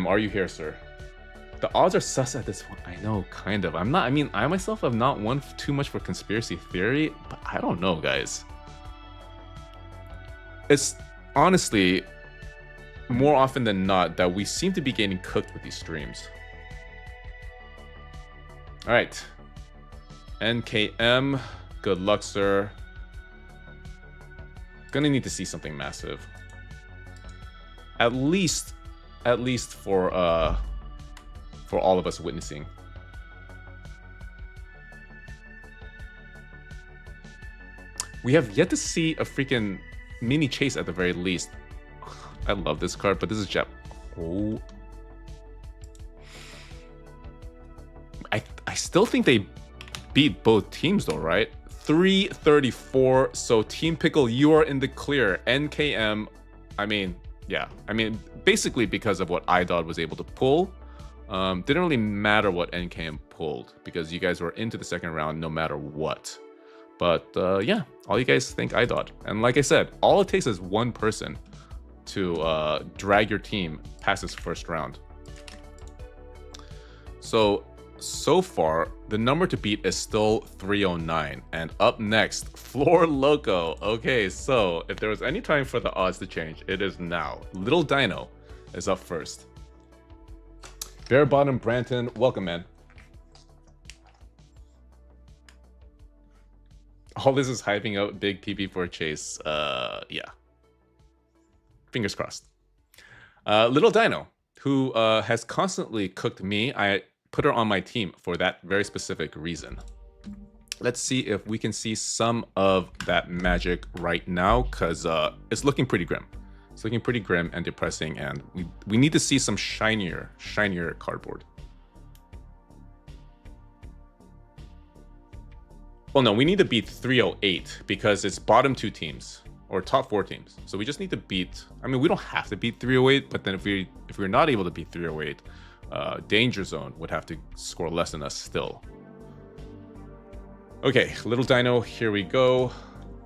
are you here, sir? The odds are sus at this point. I know, kind of. I'm not. I mean, I myself have not won too much for conspiracy theory, but I don't know, guys. It's honestly more often than not that we seem to be getting cooked with these streams. All right, NKM, good luck, sir. Gonna need to see something massive. At least for all of us witnessing. We have yet to see a freaking mini chase at the very least. I love this card, but this is Jap. Oh. I still think they beat both teams though, right? 334. So Team Pickle, you are in the clear. NKM, I mean, yeah. I mean, basically because of what iDod was able to pull. Didn't really matter what NKM pulled because you guys were into the second round no matter what. But yeah, all you guys think iDod. And like I said, all it takes is one person to drag your team past this first round. So far, the number to beat is still 309. And up next, Floor Loco. Okay, so if there was any time for the odds to change, it is now. Little Dino is up first. Bare Bottom Branton, welcome, man. All this is hyping out big PP for Chase. Yeah. Fingers crossed. Little Dino, who has constantly cooked me. I put her on my team for that very specific reason. Let's see if we can see some of that magic right now, because it's looking pretty grim. It's looking pretty grim and depressing, and we need to see some shinier cardboard. Well, no, we need to beat 308 because it's bottom 2 teams or top 4 teams. So we just need to beat. I mean, we don't have to beat 308, but then if we're not able to beat 308, Danger Zone would have to score less than us still. Okay, Little Dino, here we go.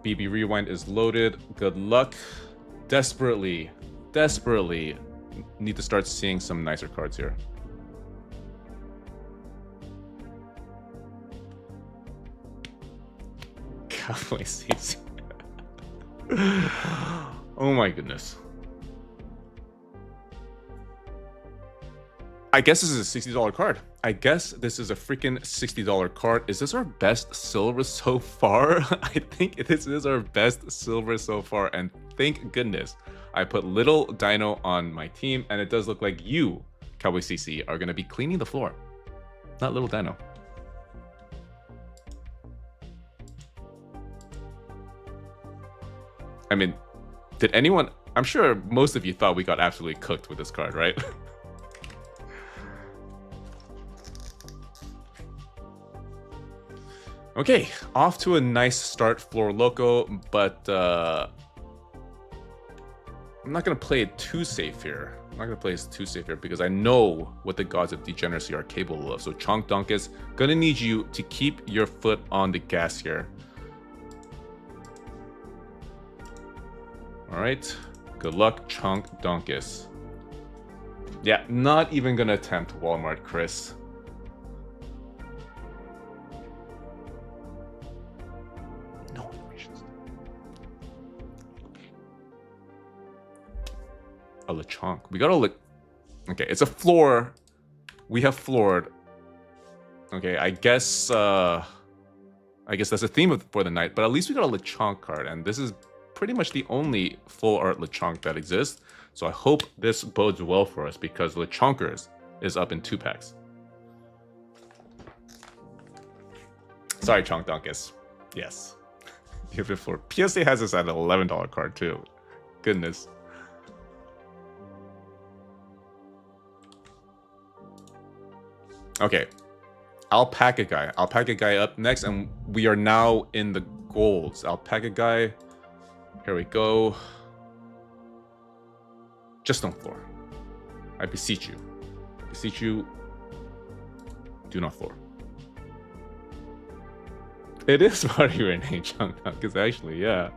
BB Rewind is loaded. Good luck. Desperately need to start seeing some nicer cards here. Cowboy season. Oh my goodness. I guess this is a $60 card. I guess this is a freaking $60 card. Is this our best silver so far? I think this is our best silver so far. And thank goodness I put Little Dino on my team. And it does look like you, Cowboy CC, are going to be cleaning the floor. Not Little Dino. I mean, did anyone... I'm sure most of you thought we got absolutely cooked with this card, right? Okay, off to a nice start, Floor Loco, but I'm not going to play it too safe here. I'm not going to play it too safe here because I know what the gods of degeneracy are capable of. So Chonk Donkus, going to need you to keep your foot on the gas here. All right, good luck, Chonk Donkus. Yeah, not even going to attempt Walmart, Chris. A Lechonk. We got a okay, it's a floor. We have floored. Okay, I guess that's a theme for the night, but at least we got a Lechonk card, and this is pretty much the only full art Lechonk that exists. So I hope this bodes well for us because Lechonkers is up in 2 packs. Sorry, Chonk Donkus. Yes. Floor. PSA has this at an $11 card too. Goodness. Okay, Alpaca Guy. Alpaca Guy up next, and we are now in the golds. Alpaca Guy, here we go. Just don't floor. I beseech you. Beseech you, do not floor. It is Mario and Chunk because actually, yeah.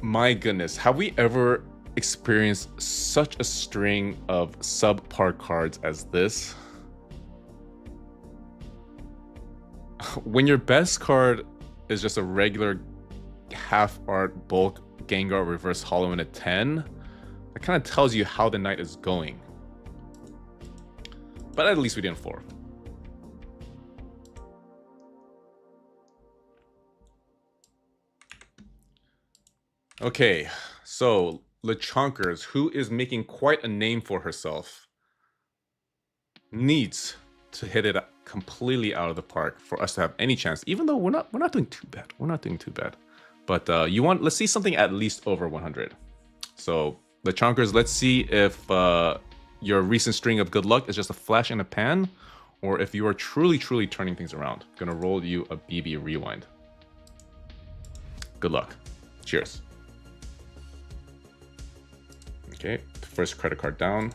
My goodness, have we ever experienced such a string of subpar cards as this? When your best card is just a regular half art bulk Gengar reverse hollow in a 10, that kind of tells you how the night is going. But at least we didn't floor. Okay, so Lechonkers, who is making quite a name for herself, needs to hit it completely out of the park for us to have any chance. Even though we're not doing too bad. We're not doing too bad. But let's see something at least over 100. So Lechonkers, let's see if your recent string of good luck is just a flash in a pan, or if you are truly turning things around. Gonna roll you a BB Rewind. Good luck. Cheers. Okay, first credit card down.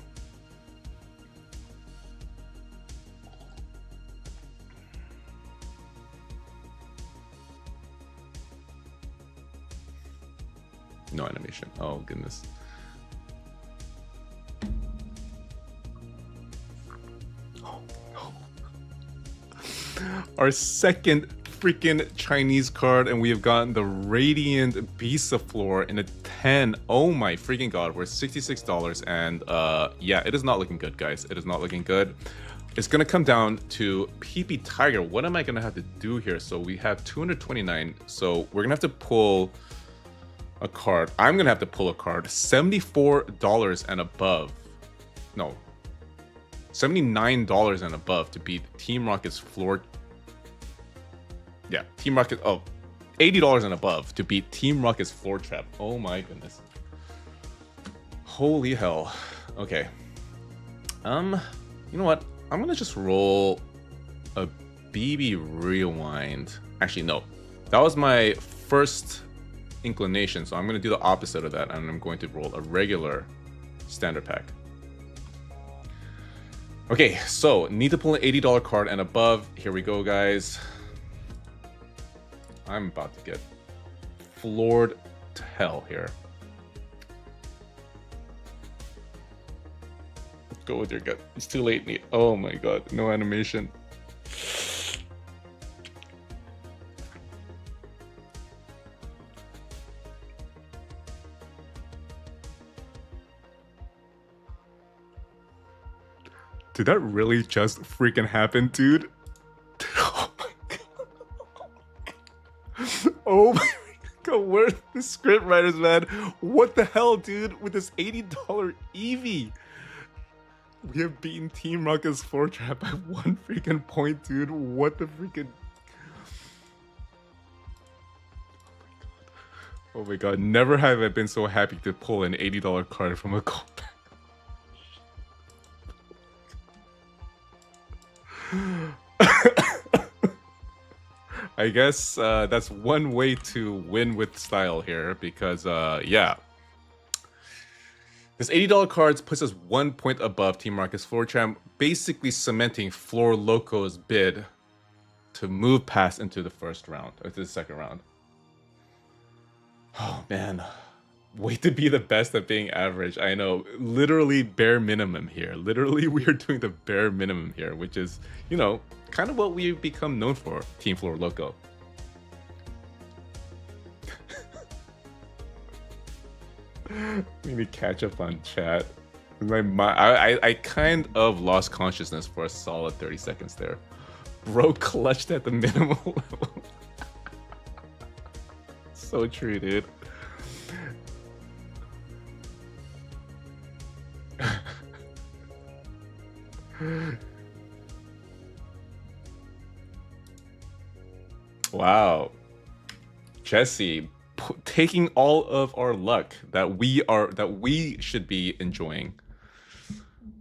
No animation. Oh, goodness. Oh, no. our second freaking Chinese card, and we have gotten the Radiant Beast of Floor in a 10. Oh my freaking god, we're $66, and yeah, it is not looking good, guys. It is not looking good. It's gonna come down to PP Tiger. What am I gonna have to do here? So we have 229, so we're gonna have to pull a card. I'm gonna have to pull a card. $74 and above. No, $79 and above to beat Team Rocket's floor. Yeah, Team Rocket. Oh, $80 and above to beat Team Rocket's floor trap. Oh my goodness. Holy hell. Okay. You know what? I'm gonna just roll a BB Rewind. Actually, no. That was my first inclination, so I'm gonna do the opposite of that, and I'm going to roll a regular standard pack. Okay, so need to pull an $80 card and above. Here we go, guys. I'm about to get floored to hell here. Go with your gut. It's too late, Nate. Oh my god, no animation. Did that really just freaking happen, dude? Oh my god. Oh my god, where's the script writers, man? What the hell, dude? With this $80 Eevee. We have beaten Team Rocket's floor trap by 1 freaking point, dude. What the freaking... Oh my god, never have I been so happy to pull an $80 card from a gold pack. I guess that's one way to win with style here, because yeah. This $80 cards puts us 1 point above Team Rocket's floor champ, basically cementing Floor Loco's bid to move past into the first round, or to the second round. Oh man, way to be the best at being average. I know, literally bare minimum here. Literally, we are doing the bare minimum here, which is, you know, kind of what we've become known for, Team Floor Loco. We need to catch up on chat. I kind of lost consciousness for a solid 30 seconds there. Bro clutched at the minimum level. So true, dude. Wow. Jesse taking all of our luck that we should be enjoying.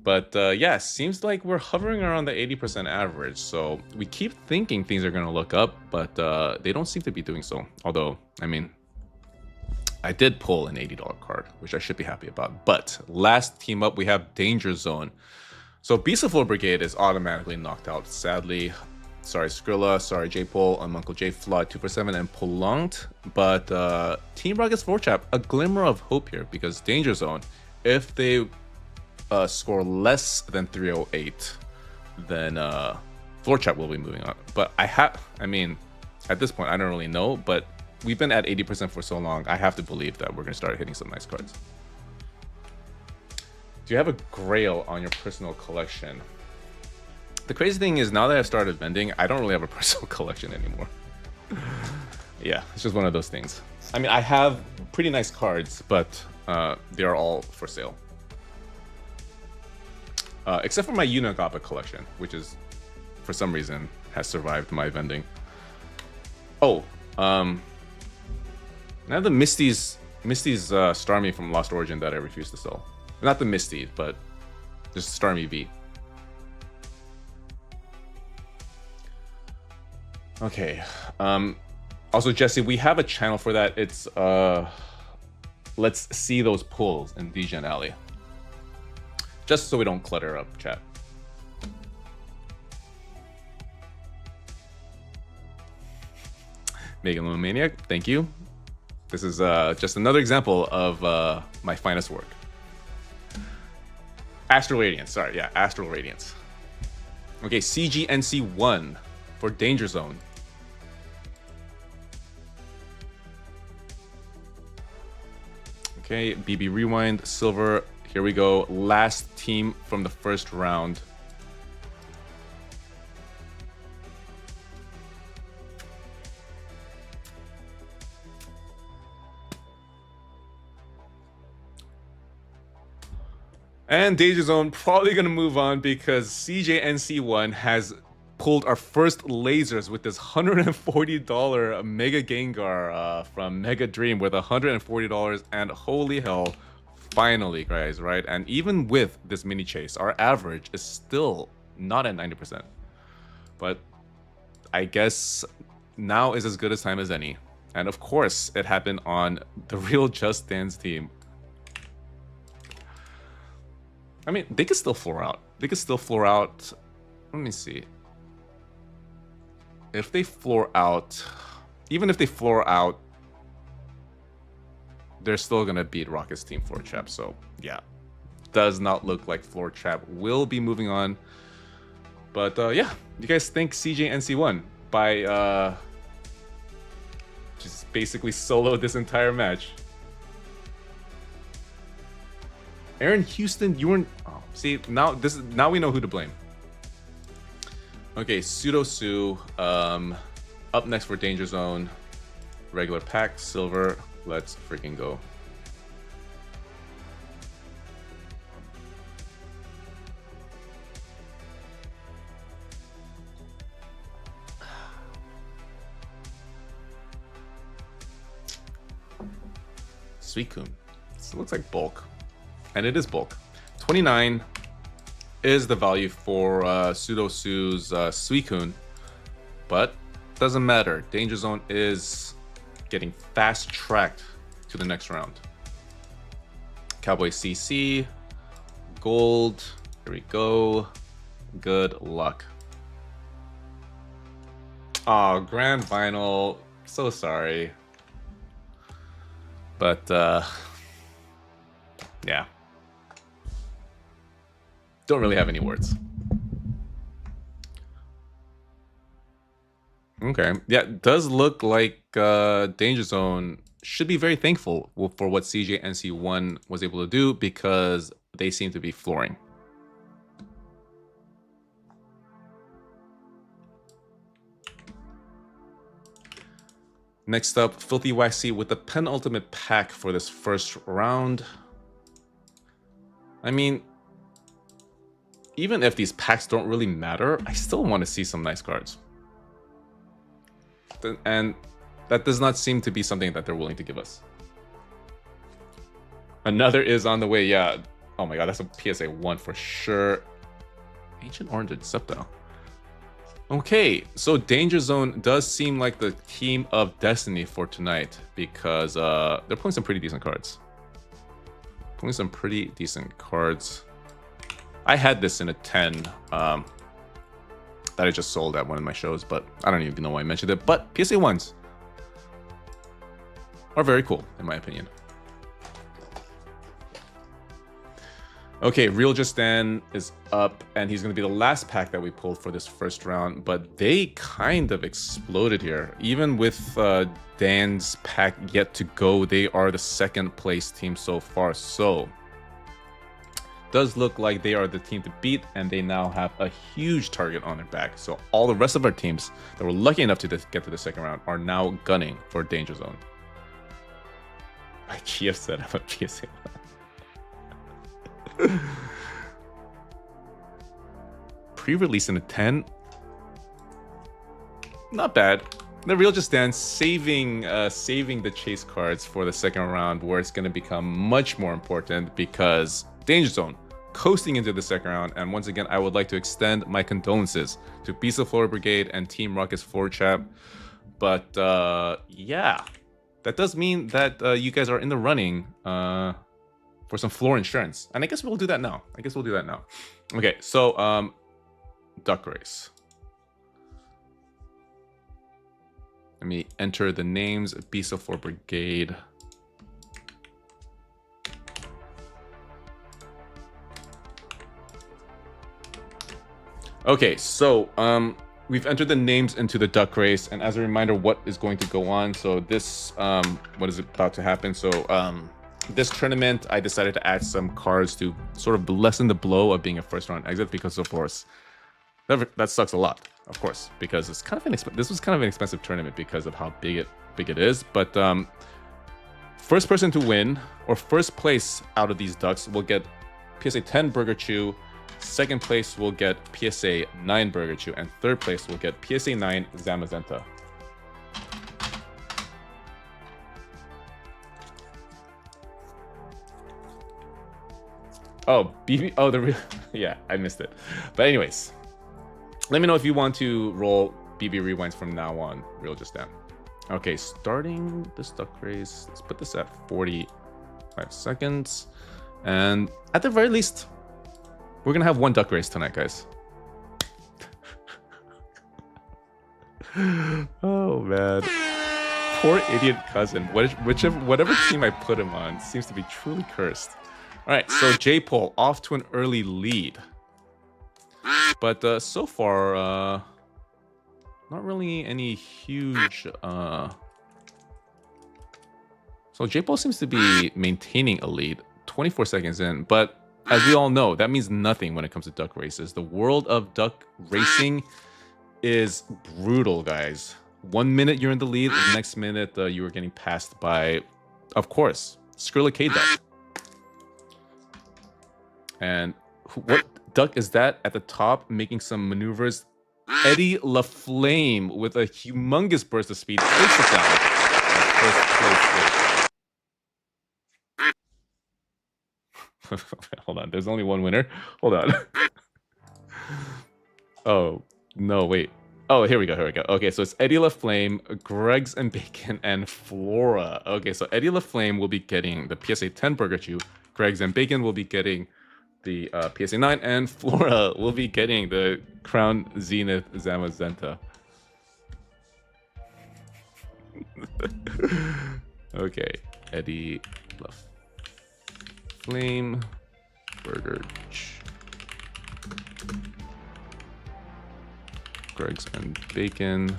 But yeah, seems like we're hovering around the 80% average. So we keep thinking things are gonna look up, but they don't seem to be doing so. Although, I mean, I did pull an $80 card, which I should be happy about. But last team up, we have Danger Zone. So Beast of Floor Brigade is automatically knocked out, sadly. Sorry Skrilla, sorry J-Pole, Uncle J Flood, 247, and Prolonged. But Team Rocket's floor trap, a glimmer of hope here, because Danger Zone, if they score less than 308, then floor trap will be moving on. But I mean, at this point, I don't really know, but we've been at 80% for so long, I have to believe that we're gonna start hitting some nice cards. Do you have a grail on your personal collection? The crazy thing is, now that I've started vending, I don't really have a personal collection anymore. Yeah, it's just one of those things. I mean, I have pretty nice cards, but they are all for sale. Except for my Unagapa collection, which is, for some reason, has survived my vending. Oh, I have the Misty's Starmie from Lost Origin that I refuse to sell. Not the Misty, but just Starmie V. Okay. Also, Jesse, we have a channel for that. It's let's see those pulls in Degen Alley. Just so we don't clutter up chat. Megalomaniac, thank you. This is just another example of my finest work. Astral Radiance, sorry, yeah, Astral Radiance. Okay, CGNC1. for Danger Zone. Okay, BB Rewind, Silver. Here we go. Last team from the first round. And Danger Zone probably going to move on because CJNC1 has pulled our first lasers with this $140 Mega Gengar from Mega Dream with $140. And holy hell, finally, guys, right? And even with this mini chase, our average is still not at 90%. But I guess now is as good a time as any. And of course, it happened on the real Just Dance team. I mean, they could still floor out. They could still floor out. Let me see. If they floor out, even if they floor out, they're still going to beat Rocket's team floor trap. So, yeah. Does not look like floor trap will be moving on. But, yeah. You guys think CJNC won by just basically solo this entire match? Aaron Houston, you weren't. Oh, see, now we know who to blame. Okay, Pseudo Sue. Up next for Danger Zone. Regular pack, Silver. Let's freaking go. Suicune. This looks like bulk. And it is bulk. 29 is the value for Pseudo Sue's Suicune. But doesn't matter. Danger Zone is getting fast-tracked to the next round. Cowboy CC. Gold. Here we go. Good luck. Oh, Grand Final. So sorry. But, yeah. Don't really have any words. Okay. Yeah, it does look like Danger Zone should be very thankful for what CJNC1 was able to do because they seem to be flooring. Next up, Filthy Waxy with the penultimate pack for this first round. I mean, even if these packs don't really matter, I still want to see some nice cards. And that does not seem to be something that they're willing to give us. Another is on the way, yeah. Oh my god, that's a PSA 1 for sure. Ancient Orange and Septo. Okay, so Danger Zone does seem like the team of destiny for tonight because they're pulling some pretty decent cards. Pulling some pretty decent cards. I had this in a 10 that I just sold at one of my shows, but I don't even know why I mentioned it. But PSA 1s are very cool, in my opinion. Okay, Real Just Dan is up, and he's going to be the last pack that we pulled for this first round, but they kind of exploded here. Even with Dan's pack yet to go, they are the second place team so far, so does look like they are the team to beat, and they now have a huge target on their back. So all the rest of our teams that were lucky enough to get to the second round are now gunning for Danger Zone. Like GF said, I'm a PSA. Pre-release in a 10, not bad. The Real Just Dance saving the chase cards for the second round, where it's going to become much more important because Danger Zone coasting into the second round. And once again, I would like to extend my condolences to Beast of Florida Brigade and Team Rocket's floor chat. But yeah, that does mean that you guys are in the running for some floor insurance, and I guess we'll do that now. Okay, so Duck Race. Let me enter the names. Beast of Florida Brigade. Okay, so we've entered the names into the duck race, and as a reminder, what is going to go on. So this, what is about to happen? So this tournament, I decided to add some cards to sort of lessen the blow of being a first round exit, because of course that sucks a lot, of course, because it's kind of this was kind of an expensive tournament because of how big it is. But first person to win, or first place out of these ducks, will get PSA 10 Burger Chew. Second place will get PSA 9 Burger Chew, and third place will get PSA 9 Zamazenta. Oh, BB. Oh, yeah, I missed it. But anyways, let me know if you want to roll BB rewinds from now on. Real just then. Okay, starting this duck race. Let's put this at 45 seconds, and at the very least, we're gonna have one duck race tonight, guys. Oh man, poor idiot cousin. Whatever team I put him on seems to be truly cursed. All right, so J-Pole off to an early lead, but so far, not really any huge. So J-Pole seems to be maintaining a lead, 24 seconds in, but as we all know, that means nothing when it comes to duck races. The world of duck racing is brutal, guys. 1 minute you're in the lead, the next minute you are getting passed by, of course, Skrilla K-Duck. And what duck is that at the top making some maneuvers? Eddie LaFlame with a humongous burst of speed takes it down. First place. Hold on, there's only one winner. Hold on. Oh, no, wait. Oh, here we go. Okay, so it's Eddie LaFlame, Greg's and Bacon, and Flora. Okay, so Eddie LaFlame will be getting the PSA 10 Burger Chew. Greg's and Bacon will be getting the PSA 9, and Flora will be getting the Crown Zenith Zamazenta. Okay, Eddie LaFlame, Burger Chew, Greg's and Bacon.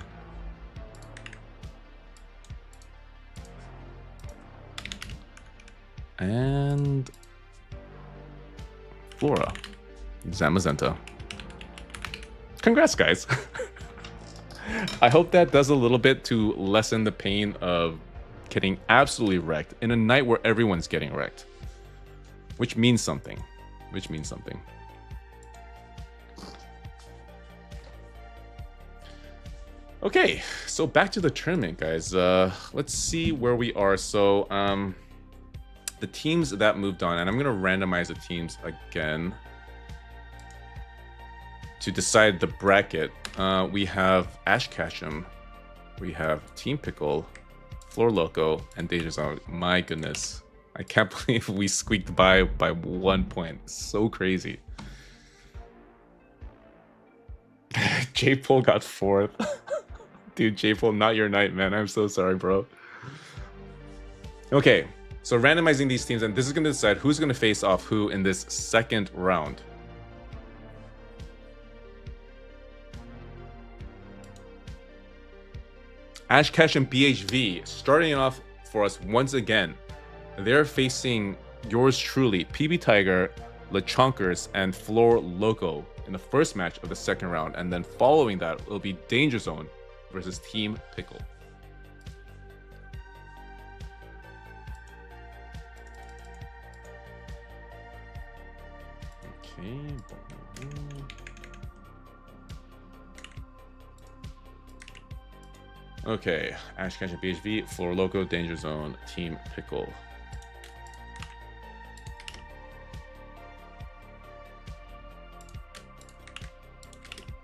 And Flora Zamazenta. Congrats, guys. I hope that does a little bit to lessen the pain of getting absolutely wrecked in a night where everyone's getting wrecked. Which means something. Okay, so back to the tournament, guys. Let's see where we are. So, the teams that moved on, and I'm gonna randomize the teams again to decide the bracket. We have Ash Ketchum, we have Team Pickle, Floor Loco, and Deja Zone. My goodness, I can't believe we squeaked by 1 point. So crazy. J-Pole got 4th. Dude, J-Pole, not your night, man. I'm so sorry, bro. Okay, so randomizing these teams, and this is going to decide who's going to face off who in this second round. Ash Cash and BHV starting off for us once again. They're facing yours truly, PB Tiger, LeChonkers, and Floor Loco in the first match of the second round, and then following that will be Danger Zone versus Team Pickle. Okay, Ash Catch and BHV, Floor Loco, Danger Zone, Team Pickle.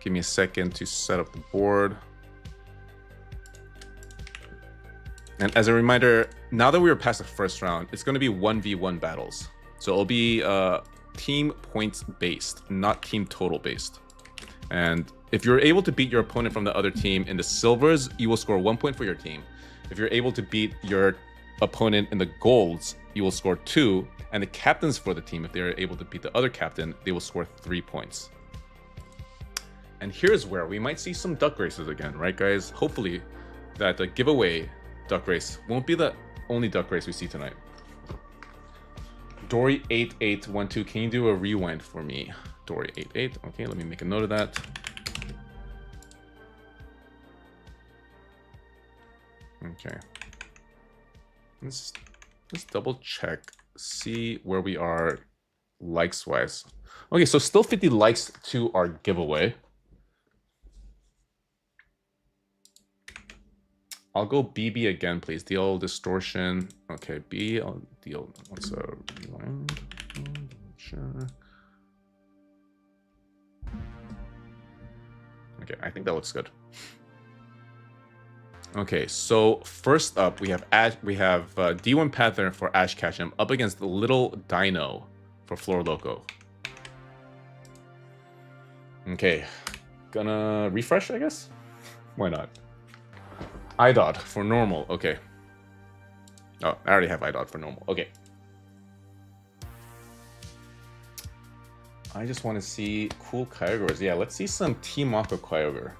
Give me a second to set up the board. And as a reminder, now that we are past the first round, it's going to be 1v1 battles. So it'll be team points based, not team total based. And if you're able to beat your opponent from the other team in the silvers, you will score 1 point for your team. If you're able to beat your opponent in the golds, you will score 2. And the captains for the team, if they're able to beat the other captain, they will score 3 points. And here's where we might see some duck races again, right guys? Hopefully that the giveaway duck race won't be the only duck race we see tonight. Dory8812, can you do a rewind for me? Dory88, okay, let me make a note of that. Okay. Let's double check, see where we are likes wise. Okay, so still 50 likes to our giveaway. I'll go BB again, please. Deal distortion. Okay, B. I'll deal. What's a rewind? Sure. Okay, I think that looks good. Okay, so first up we have D1 Panther for Ash Ketchum up against the Little Dino for Floor Loco. Okay, gonna refresh, I guess. Why not? IDOT for normal. Okay. Oh, I already have IDOT for normal. Okay. I just want to see cool Kyogres. Yeah, let's see some Team Aqua Kyogre.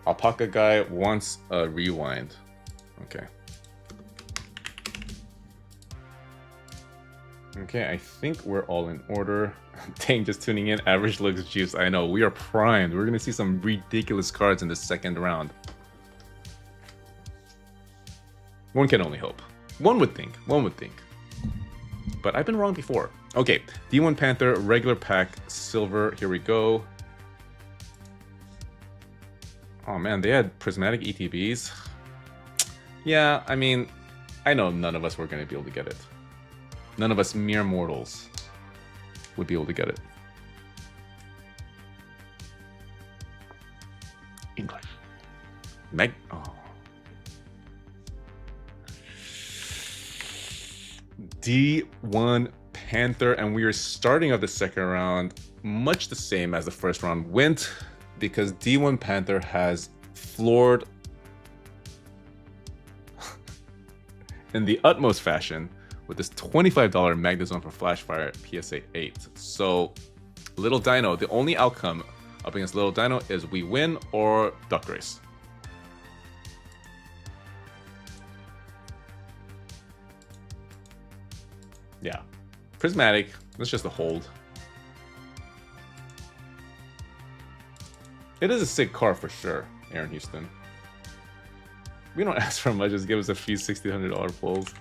Alpaca guy wants a rewind. Okay. Okay, I think we're all in order. Dang, just tuning in. Average looks juice. I know, we are primed. We're going to see some ridiculous cards in the second round. One can only hope. One would think. But I've been wrong before. Okay, D1 Panther, regular pack, silver. Here we go. Oh man, they had prismatic ETBs. Yeah, I mean, I know none of us were going to be able to get it. None of us mere mortals would be able to get it. English. Oh. D1 Panther, and we are starting off the second round much the same as the first round went, because D1 Panther has floored in the utmost fashion with this $25 Magnezone for Flashfire PSA 8. So Little Dino, the only outcome up against Little Dino is we win or duck race. Yeah, prismatic, that's just a hold. It is a sick car for sure, Aaron Houston. We don't ask for much, just give us a few $1,600 pulls.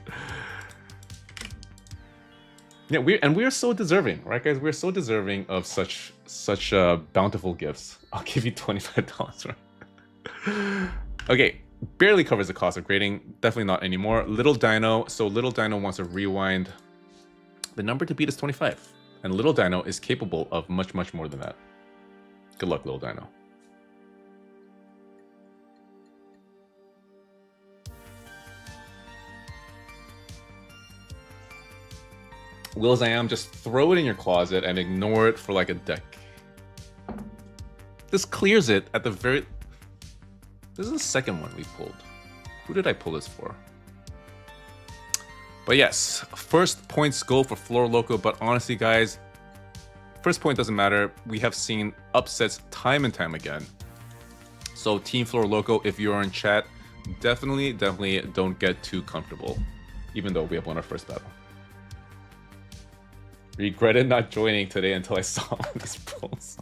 Yeah, we are so deserving, right guys? We're so deserving of such bountiful gifts. I'll give you $25. Okay, barely covers the cost of grading, definitely not anymore. Little Dino, so Little Dino wants a rewind. The number to beat is 25, and Little Dino is capable of much, much more than that. Good luck, Little Dino. Wills I am, just throw it in your closet and ignore it for like a deck. This clears it at the very... This is the second one we pulled. Who did I pull this for? But yes, first points go for Floor Loco, but honestly guys, first point doesn't matter. We have seen upsets time and time again. So Team Floor Loco, if you are in chat, definitely don't get too comfortable, even though we have won our first battle. Regretted not joining today until I saw this pulls.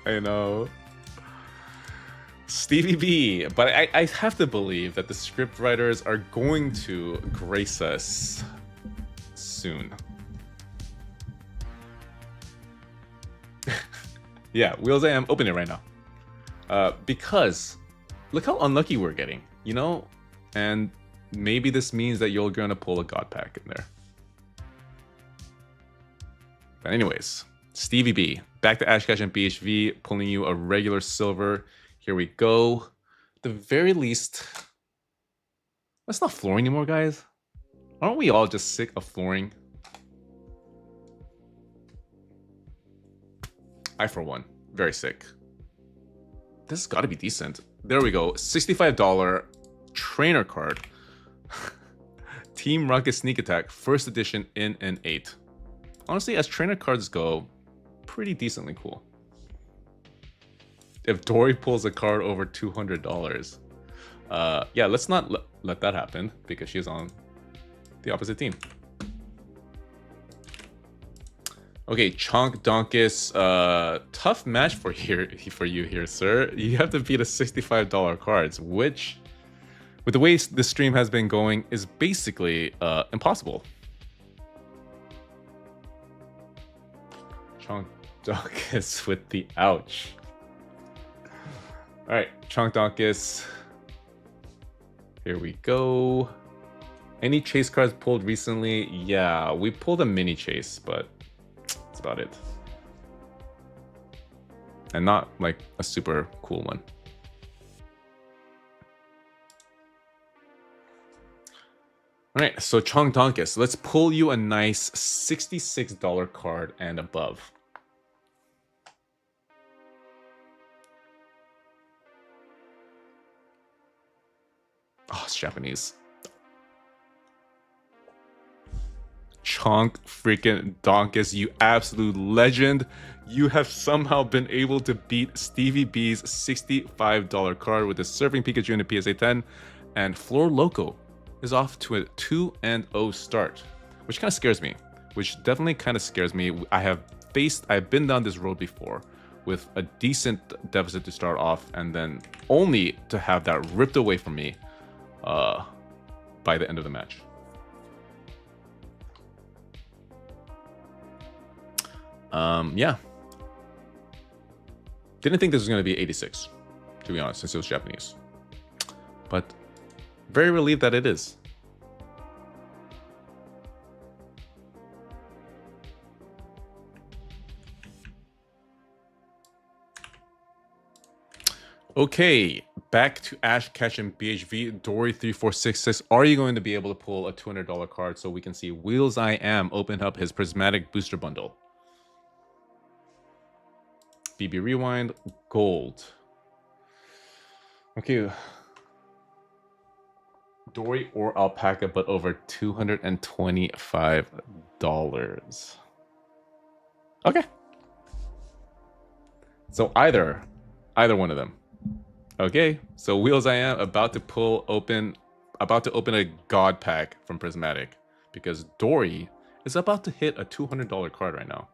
I know. Stevie B, but I have to believe that the script writers are going to grace us soon. Yeah, Wheels I am, open it right now. Because look how unlucky we're getting, you know? And maybe this means that you're gonna pull a God Pack in there. But anyways, Stevie B, back to Ash Ketchum BHV, pulling you a regular silver. Here we go. At the very least, let's not floor anymore, guys. Aren't we all just sick of flooring? I, for one, very sick. This has got to be decent. There we go. $65 trainer card. Team Rocket Sneak Attack, first edition in an 8. Honestly, as trainer cards go, pretty decently cool. if Dory pulls a card over $200. Yeah, let's not let that happen because she's on the opposite team. Okay, Chonk Donkus, tough match for you here, sir. You have to beat a $65 cards, which, with the way the stream has been going, is basically impossible. Chonk Donkus with the ouch. All right, Chonk Donkus. Here we go. Any chase cards pulled recently? Yeah, we pulled a mini chase, but that's about it. And not like a super cool one. All right, so Chong Donkus, let's pull you a nice $66 card and above. Oh, it's Japanese. Chonk freaking Donkus, you absolute legend. You have somehow been able to beat Stevie B's $65 card with a Surfing Pikachu and a PSA 10. And Floor Loco is off to a 2-0 start, which kind of scares me. Which definitely kind of scares me. I've been down this road before with a decent deficit to start off and then only to have that ripped away from me by the end of the match. Yeah. Didn't think this was going to be 86, to be honest, since it was Japanese. But very relieved that it is. Okay, back to Ash Ketch and BHV. Dory3466. Are you going to be able to pull a $200 card so we can see Wheels I Am open up his prismatic booster bundle? BB Rewind, gold. Okay. Dory or Alpaca, but over $225. Okay. So either one of them. Okay, so Wheels I Am about to open a God pack from Prismatic because Dory is about to hit a $200 card right now.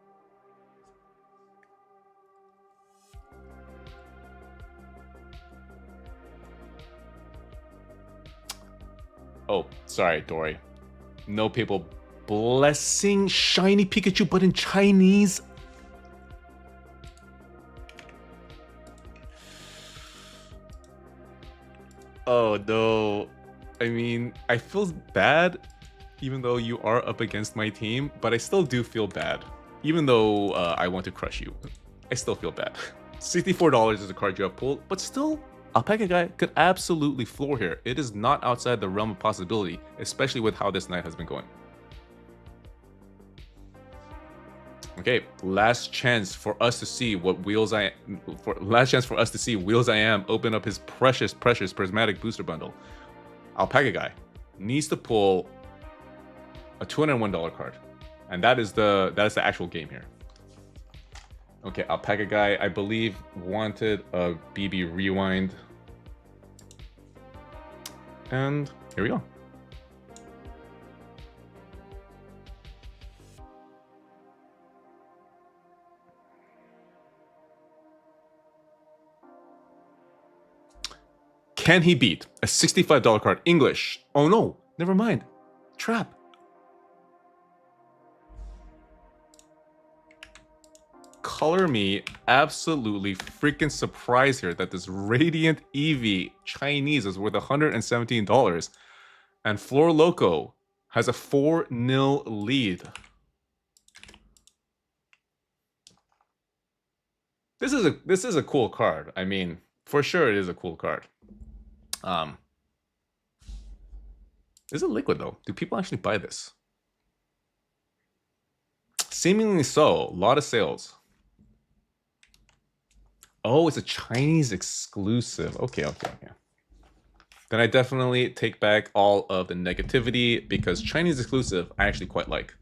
Oh, sorry, Dory. No people blessing shiny Pikachu, but in Chinese. Oh no. I mean, I feel bad even though you are up against my team, but I still do feel bad. Even though I want to crush you, I still feel bad. $64 is a card you have pulled, but still, Alpaca Guy could absolutely floor here. It is not outside the realm of possibility, especially with how this night has been going. Okay, last chance for us to see Wheels I Am open up his precious prismatic booster bundle. Alpaca Guy needs to pull a $201 card, and that is the actual game here. Okay, Alpaca Guy, I believe, wanted a BB Rewind, and here we go. Can he beat a $65 card? English. Oh no, never mind. Trap. Color me absolutely freaking surprised here that this Radiant Eevee Chinese is worth $117 and Floor Loco has a 4-0 lead. This is a cool card. I mean, for sure it is a cool card. Is it liquid though? Do people actually buy this? Seemingly so. A lot of sales. Oh, it's a Chinese exclusive. Okay. Then I definitely take back all of the negativity because Chinese exclusive I actually quite like.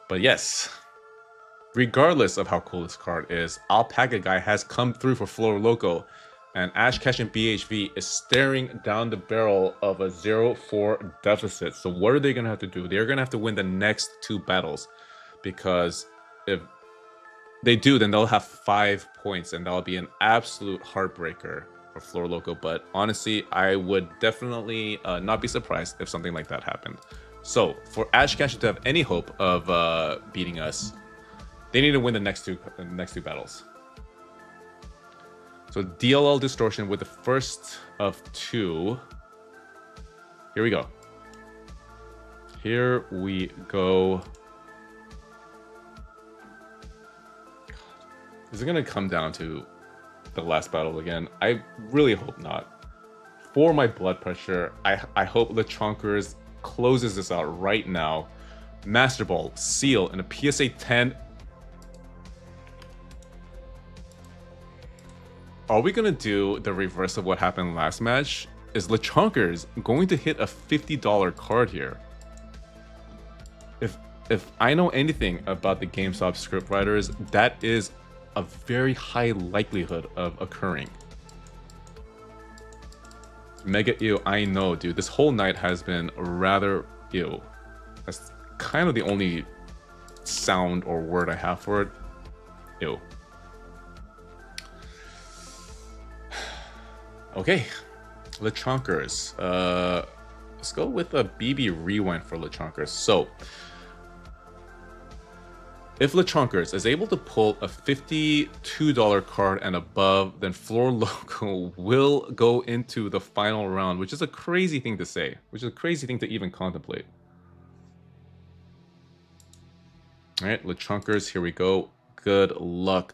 But yes, regardless of how cool this card is, Alpaca Guy has come through for Flor Loco, and Ash Cash and BHV is staring down the barrel of a 0-4 deficit. So what are they going to have to do? They're going to have to win the next 2 battles, because if they do, then they'll have 5 points, and that'll be an absolute heartbreaker for Flor Loco. But honestly, I would definitely not be surprised if something like that happened. So for Ash Cash to have any hope of beating us, they need to win the next two battles. So DLL Distortion with the first of 2. Here we go. Here we go. Is it going to come down to the last battle again? I really hope not. For my blood pressure, I hope the Chonkers closes this out right now. Master Ball, Seal, and a PSA 10. Are we going to do the reverse of what happened last match? Is LeChonkers going to hit a $50 card here? If I know anything about the GameStop scriptwriters, that is a very high likelihood of occurring. Mega ew, I know, dude. This whole night has been rather ew. That's kind of the only sound or word I have for it. Ew. Okay, LeChonkers. Let's go with a BB Rewind for LeChonkers. So, if LeChonkers is able to pull a $52 card and above, then Flor Loco will go into the final round, which is a crazy thing to say, which is a crazy thing to even contemplate. All right, LeChonkers, here we go. Good luck.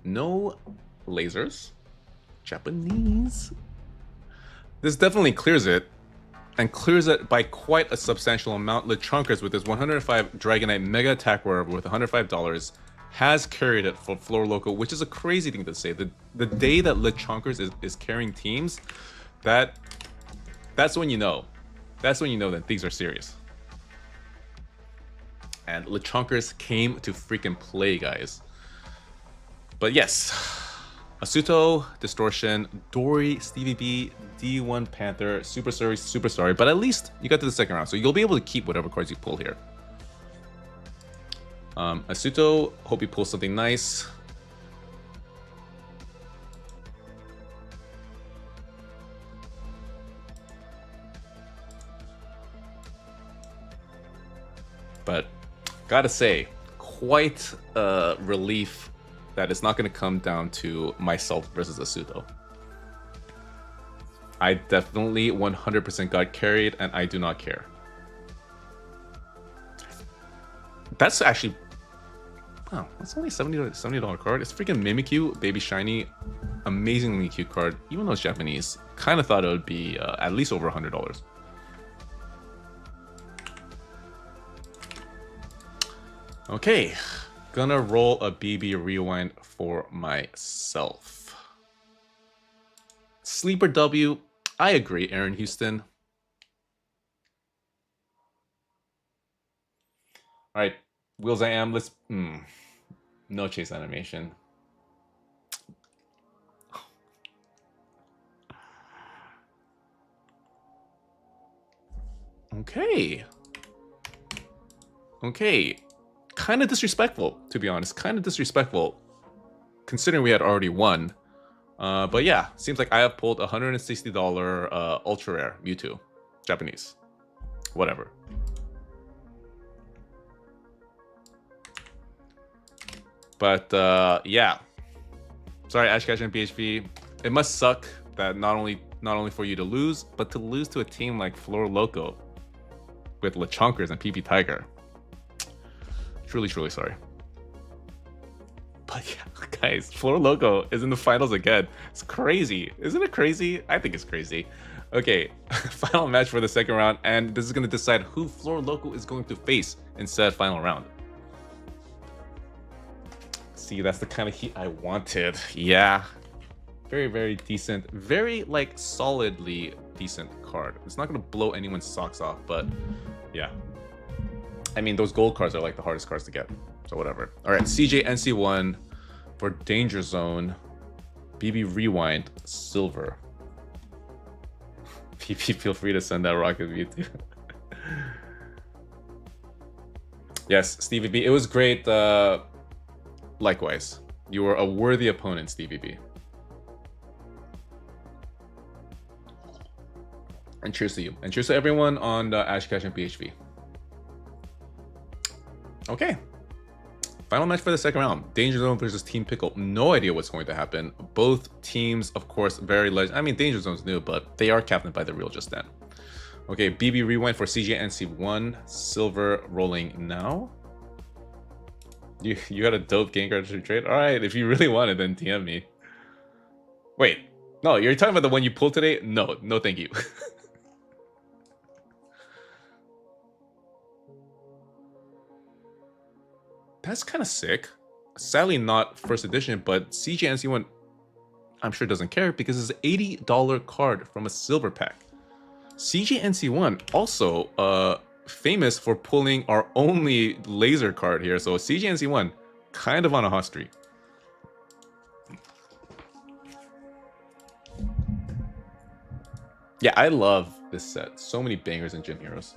No lasers. Japanese. This definitely clears it, and clears it by quite a substantial amount. LeChonkers with his 105 Dragonite Mega Attack Wherever with $105 has carried it for Flor Loco, which is a crazy thing to say. The day that LeChonkers is carrying teams, that's when you know. That's when you know that things are serious. And LeChonkers came to freaking play, guys. But yes, Asuto, Distortion, Dory, Stevie B, D1 Panther, Super Sorry, but at least you got to the second round, so you'll be able to keep whatever cards you pull here. Asuto, hope you pull something nice. But gotta say, quite a relief that it's not going to come down to myself versus Asuto. I definitely 100% got carried, and I do not care. That's actually... Wow, that's only $70 card. It's freaking Mimikyu, Baby Shiny. Amazingly cute card. Even though it's Japanese, kind of thought it would be at least over $100. Okay. Gonna roll a BB Rewind for myself. Sleeper W. I agree, Aaron Houston. All right, Wheels I Am. Let's... No chase animation. Okay. Okay. Kind of disrespectful, to be honest. Kind of disrespectful, considering we had already won. But yeah, seems like I have pulled $160 ultra rare Mewtwo, Japanese, whatever. But yeah, sorry, Ash Cash and PHP. It must suck that not only for you to lose, but to lose to a team like Flor Loco with LeChonkers and PP Tiger. Truly, truly sorry. But yeah, guys, Flor Loco is in the finals again. It's crazy. Isn't it crazy? I think it's crazy. Okay, final match for the second round, and this is going to decide who Flor Loco is going to face in said final round. See, that's the kind of heat I wanted. Yeah. Very, very decent. Very, like, solidly decent card. It's not going to blow anyone's socks off, but yeah. I mean, those gold cards are like the hardest cards to get. So whatever. All right, CJ NC1 for Danger Zone. BB Rewind, silver. PP, feel free to send that rocket view too. Yes, Stevie B. It was great. Likewise. You were a worthy opponent, Stevie B. And cheers to you. And cheers to everyone on Ash Cash and PHP. Okay. Final match for the second round. Danger Zone versus Team Pickle. No idea what's going to happen. Both teams, of course, very legend. I mean, Danger Zone's new, but they are captained by the real just then. Okay, BB Rewind for CJNC1. Silver rolling now. You got a dope game card to trade? Alright, if you really want it, then DM me. Wait. No, you're talking about the one you pulled today? No, no thank you. That's kind of sick. Sadly not first edition, but CJNC1 I'm sure doesn't care because it's an $80 card from a silver pack. CJNC1 also famous for pulling our only laser card here, so CJNC1 kind of on a hot streak. Yeah, I love this set. So many bangers and gym heroes.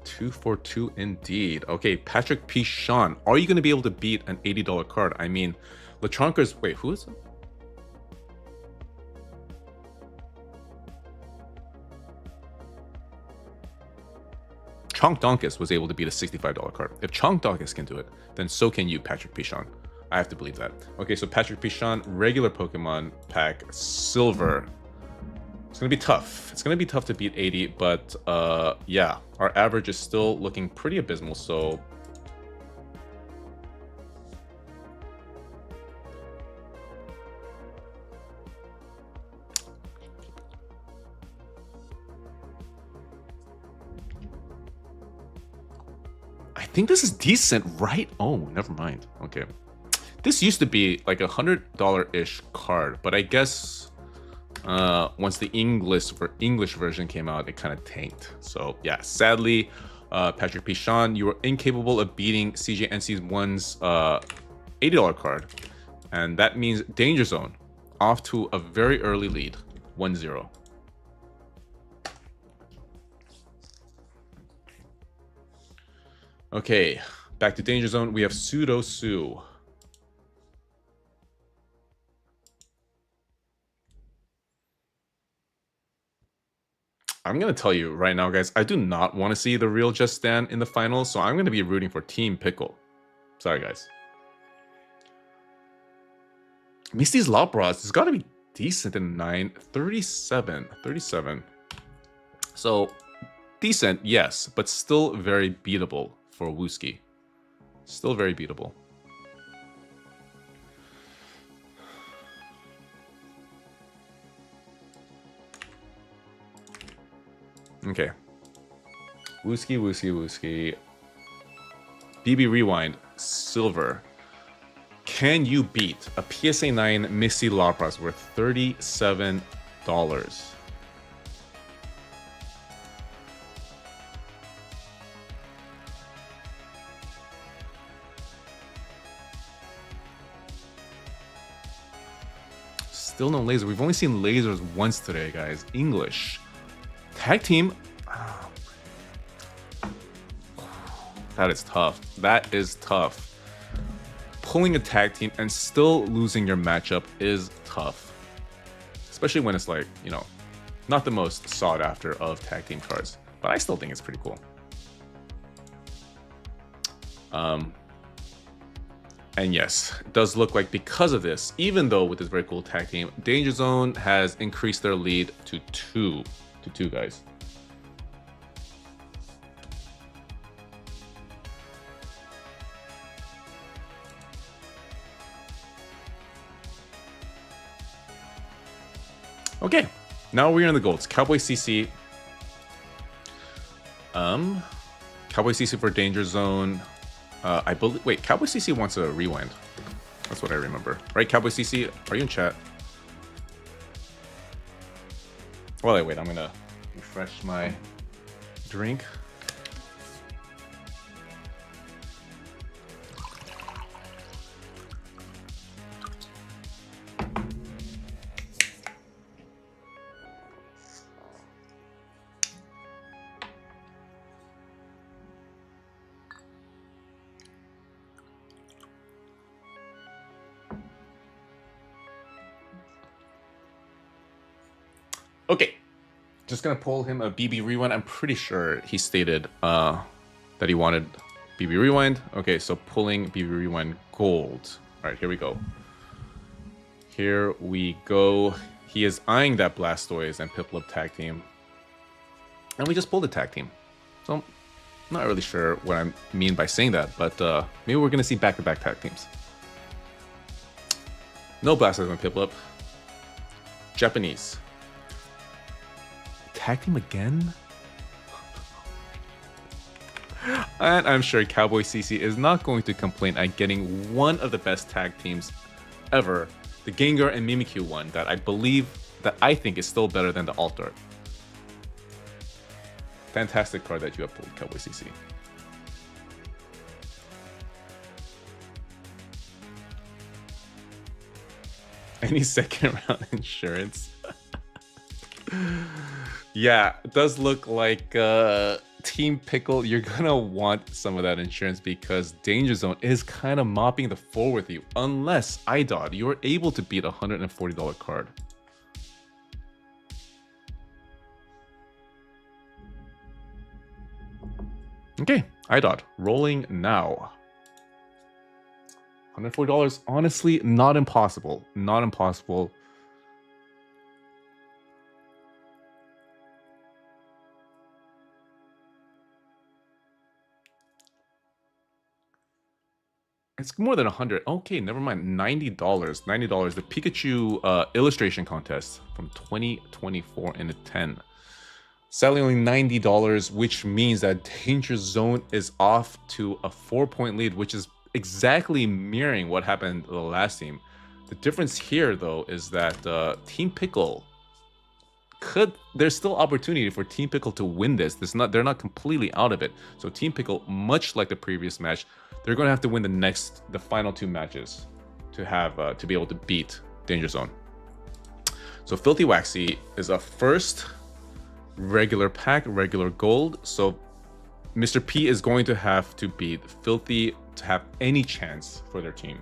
Two for two indeed. Okay, Patrick P. Sean. Are you going to be able to beat an $80 card? I mean, Latronka's... Wait, who is it? Chonk Donkus was able to beat a $65 card. If Chonk Donkus can do it, then so can you, Patrick P. Sean. I have to believe that. Okay, so Patrick P. Sean, regular Pokemon pack, silver. It's going to be tough. It's going to be tough to beat 80, but yeah, our average is still looking pretty abysmal, so... I think this is decent, right? Oh, never mind. Okay. This used to be like a $100-ish card, but I guess once the English version came out, it kind of tanked. So yeah, sadly, Patrick P. Sean, you were incapable of beating CJNC1's $80 card. And that means Danger Zone off to a very early lead, 1-0. Okay, back to Danger Zone. We have Pseudo Sue. I'm going to tell you right now, guys, I do not want to see the real Just Stand in the finals, so I'm going to be rooting for Team Pickle. Sorry, guys. Misty's Lapras has got to be decent in 9. 37. So, decent, yes, but still very beatable for Wooski. Still very beatable. Okay. Wooski. BB Rewind, silver. Can you beat a PSA 9 Misty Lapras worth $37? Still no laser. We've only seen lasers once today, guys. English. Tag team. That is tough. That is tough. Pulling a tag team and still losing your matchup is tough. Especially when it's like, you know, not the most sought after of tag team cards. But I still think it's pretty cool. And yes, it does look like because of this, even though with this very cool tag team, Danger Zone has increased their lead to 2. To 2 guys. Okay, now we're in the golds. Cowboy CC. Cowboy CC for Danger Zone. I believe. Wait, Cowboy CC wants a rewind. That's what I remember, right? Cowboy CC, are you in chat? While I wait, I'm gonna refresh my drink. Okay, just gonna pull him a BB Rewind. I'm pretty sure he stated that he wanted BB Rewind. Okay, so pulling BB Rewind gold. All right, here we go. Here we go. He is eyeing that Blastoise and Piplup tag team. And we just pulled a tag team. So I'm not really sure what I mean by saying that, but maybe we're gonna see back-to-back tag teams. No Blastoise and Piplup. Japanese. Tag team again? And I'm sure Cowboy CC is not going to complain at getting one of the best tag teams ever, the Gengar and Mimikyu one that I think is still better than the Alt-Art. Fantastic card that you have pulled, Cowboy CC. Any second round insurance? Yeah, it does look like Team Pickle, you're gonna want some of that insurance because Danger Zone is kind of mopping the floor with you. Unless, IDOT, you're able to beat a $140 card. Okay, IDOT, rolling now. $140, honestly, not impossible. Not impossible. It's more than 100. Okay, never mind. $90. $90. The Pikachu illustration contest from 2024 in a 10. Sadly, only $90, which means that Danger Zone is off to a 4-point lead, which is exactly mirroring what happened to the last team. The difference here, though, is that Team Pickle there's still opportunity for Team Pickle to win this. They're not completely out of it. So Team Pickle, much like the previous match, they're going to have to win the final 2 matches to be able to beat Danger Zone. So Filthy Waxy is a first regular pack, regular gold. So Mr. P is going to have to beat Filthy to have any chance for their team.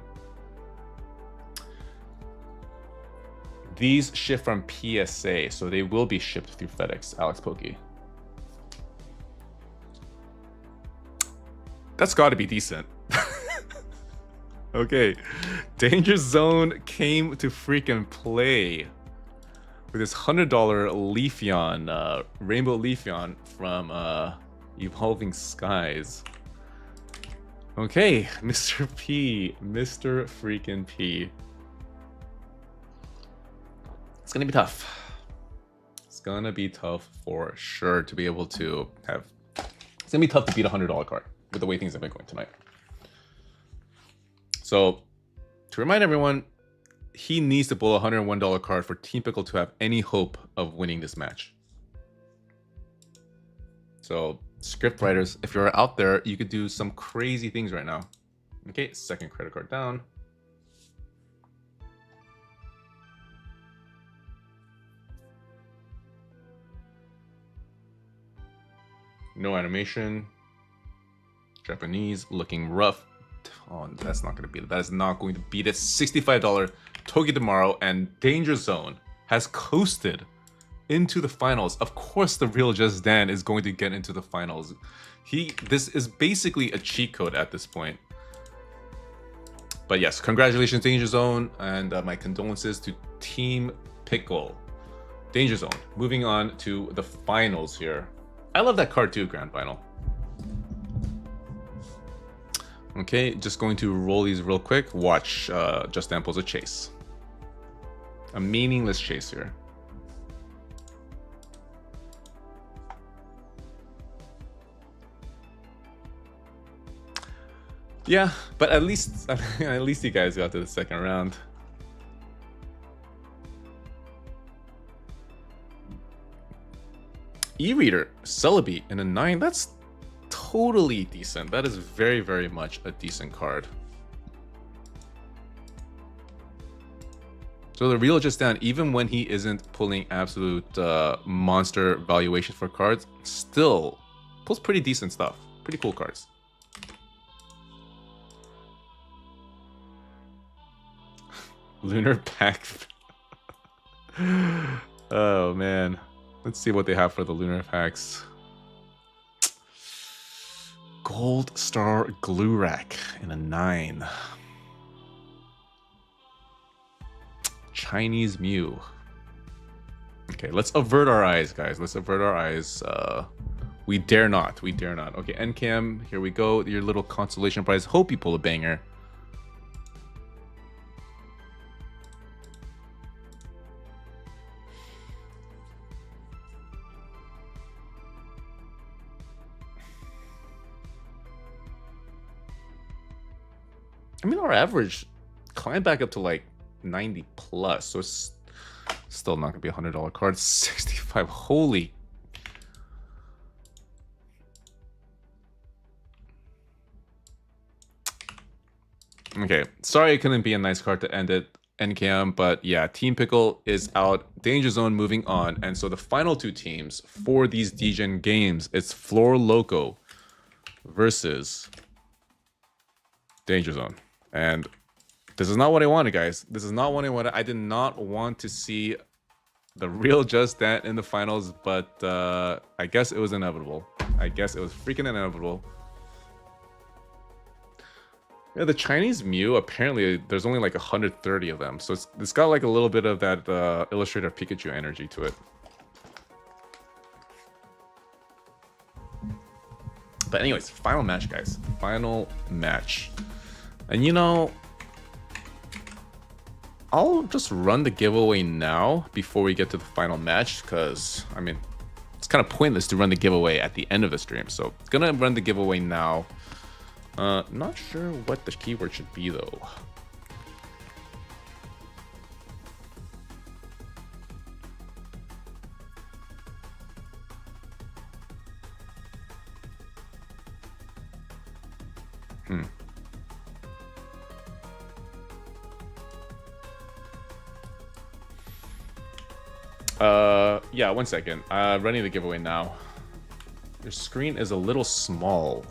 These ship from PSA, so they will be shipped through FedEx. Alex Pokey. That's got to be decent. Okay, Danger Zone came to freaking play with this $100 Leafeon, Rainbow Leafeon from Evolving Skies. Okay, Mr. P, Mr. freaking P. It's gonna be tough. It's gonna be tough for sure to be able to have. It's gonna be tough to beat a $100 card with the way things have been going tonight. So, to remind everyone, he needs to pull a $101 card for Team Pickle to have any hope of winning this match. So, script writers, if you're out there, you could do some crazy things right now. Okay, second credit card down. No animation. Japanese looking rough. Oh, that's not going to beat it. That is not going to beat it. $65 Togi tomorrow, and Danger Zone has coasted into the finals. Of course, the real Just Dan is going to get into the finals. This is basically a cheat code at this point. But yes, congratulations, Danger Zone, and my condolences to Team Pickle. Danger Zone. Moving on to the finals here. I love that card too, Grand Final. Okay, just going to roll these real quick. Watch Just Dan pulls a chase. A meaningless chase here. Yeah, but at least at least you guys got to the second round. E-reader, Celebi in a 9. That's totally decent. That is very, very much a decent card. So the real just down, even when he isn't pulling absolute monster valuation for cards, still pulls pretty decent stuff. Pretty cool cards. Lunar pack. Oh man. Let's see what they have for the lunar packs. Gold Star Glurak in a 9. Chinese Mew. Okay, let's avert our eyes, guys. Let's avert our eyes. We dare not. We dare not. Okay, NCAM, here we go. Your little consolation prize. Hope you pull a banger. I mean, our average climbed back up to like 90 plus, so it's still not gonna be a $100 card. 65. Holy. Okay, sorry it couldn't be a nice card to end it, NKM, but yeah, Team Pickle is out. Danger Zone moving on, and so the final two teams for these Degen games, it's Floor Loco versus Danger Zone. And this is not what I wanted, guys. This is not what I wanted. I did not want to see the real Just Dance in the finals, but I guess it was inevitable. I guess it was freaking inevitable. Yeah, the Chinese Mew, apparently there's only like 130 of them. So it's got like a little bit of that Illustrator Pikachu energy to it. But anyways, final match, guys. Final match. And you know, I'll just run the giveaway now before we get to the final match, because, I mean, it's kind of pointless to run the giveaway at the end of the stream. So, gonna run the giveaway now. Not sure what the keyword should be, though. Yeah, 1 second. Running the giveaway now. Your screen is a little small.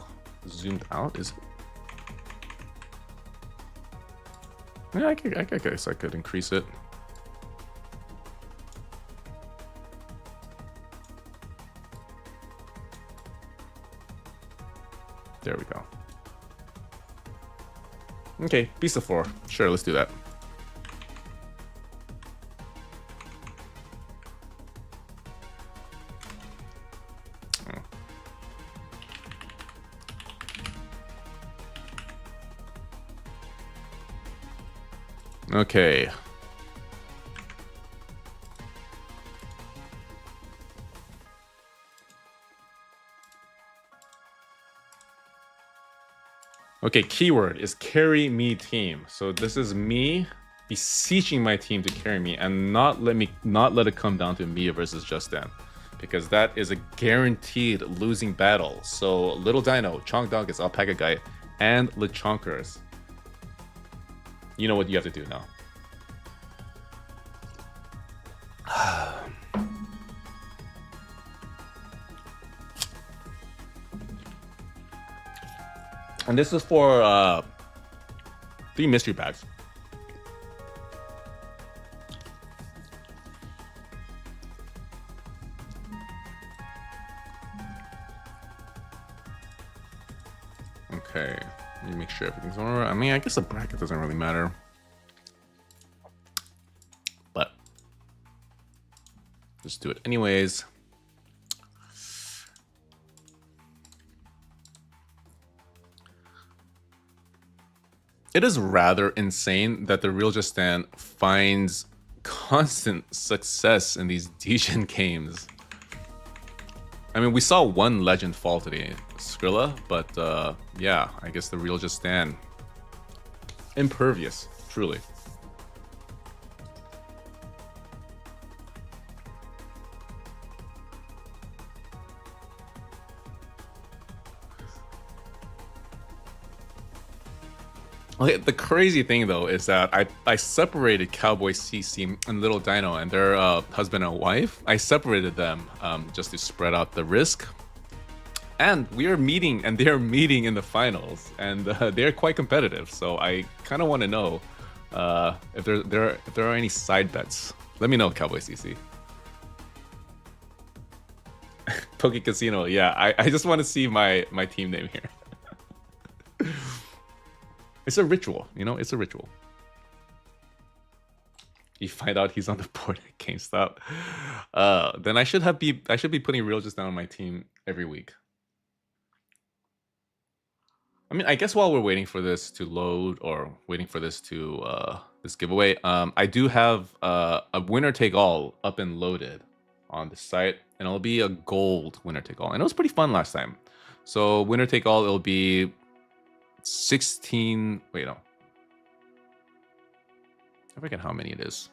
Zoomed out, is it? Yeah, I guess I could increase it. There we go. Okay, Beast of 4. Sure, let's do that. Okay. Okay, keyword is carry me team. So this is me beseeching my team to carry me and not let it come down to me versus Just Dance, because that is a guaranteed losing battle. So Little Dino, Chonk Donkus, Alpaca Guy, and Lechonkers. You know what you have to do now. And this is for 3 mystery packs. Okay, let me make sure everything's in order. I mean, I guess the bracket doesn't really matter, but just do it anyways. It is rather insane that the Real Just Dance finds constant success in these Degen games. I mean, we saw one legend fall today, Skrilla, but yeah, I guess the real just stand. Impervious, truly. Okay, the crazy thing though is that I separated Cowboy CC and Little Dino and their husband and wife. I separated them just to spread out the risk. And we are meeting, and they are meeting in the finals, and they're quite competitive. So I kind of want to know if there are any side bets. Let me know, Cowboy CC. Poke Casino, yeah. I just want to see my team name here. It's a ritual, you know. It's a ritual. You find out he's on the board at GameStop. Then I should be putting Real just down on my team every week. I mean, I guess while we're waiting for this to load or waiting for this to this giveaway, I do have a winner take all up and loaded on the site, and it'll be a gold winner take all, and it was pretty fun last time. So winner take all, it'll be 16. Wait, no, I forget how many it is,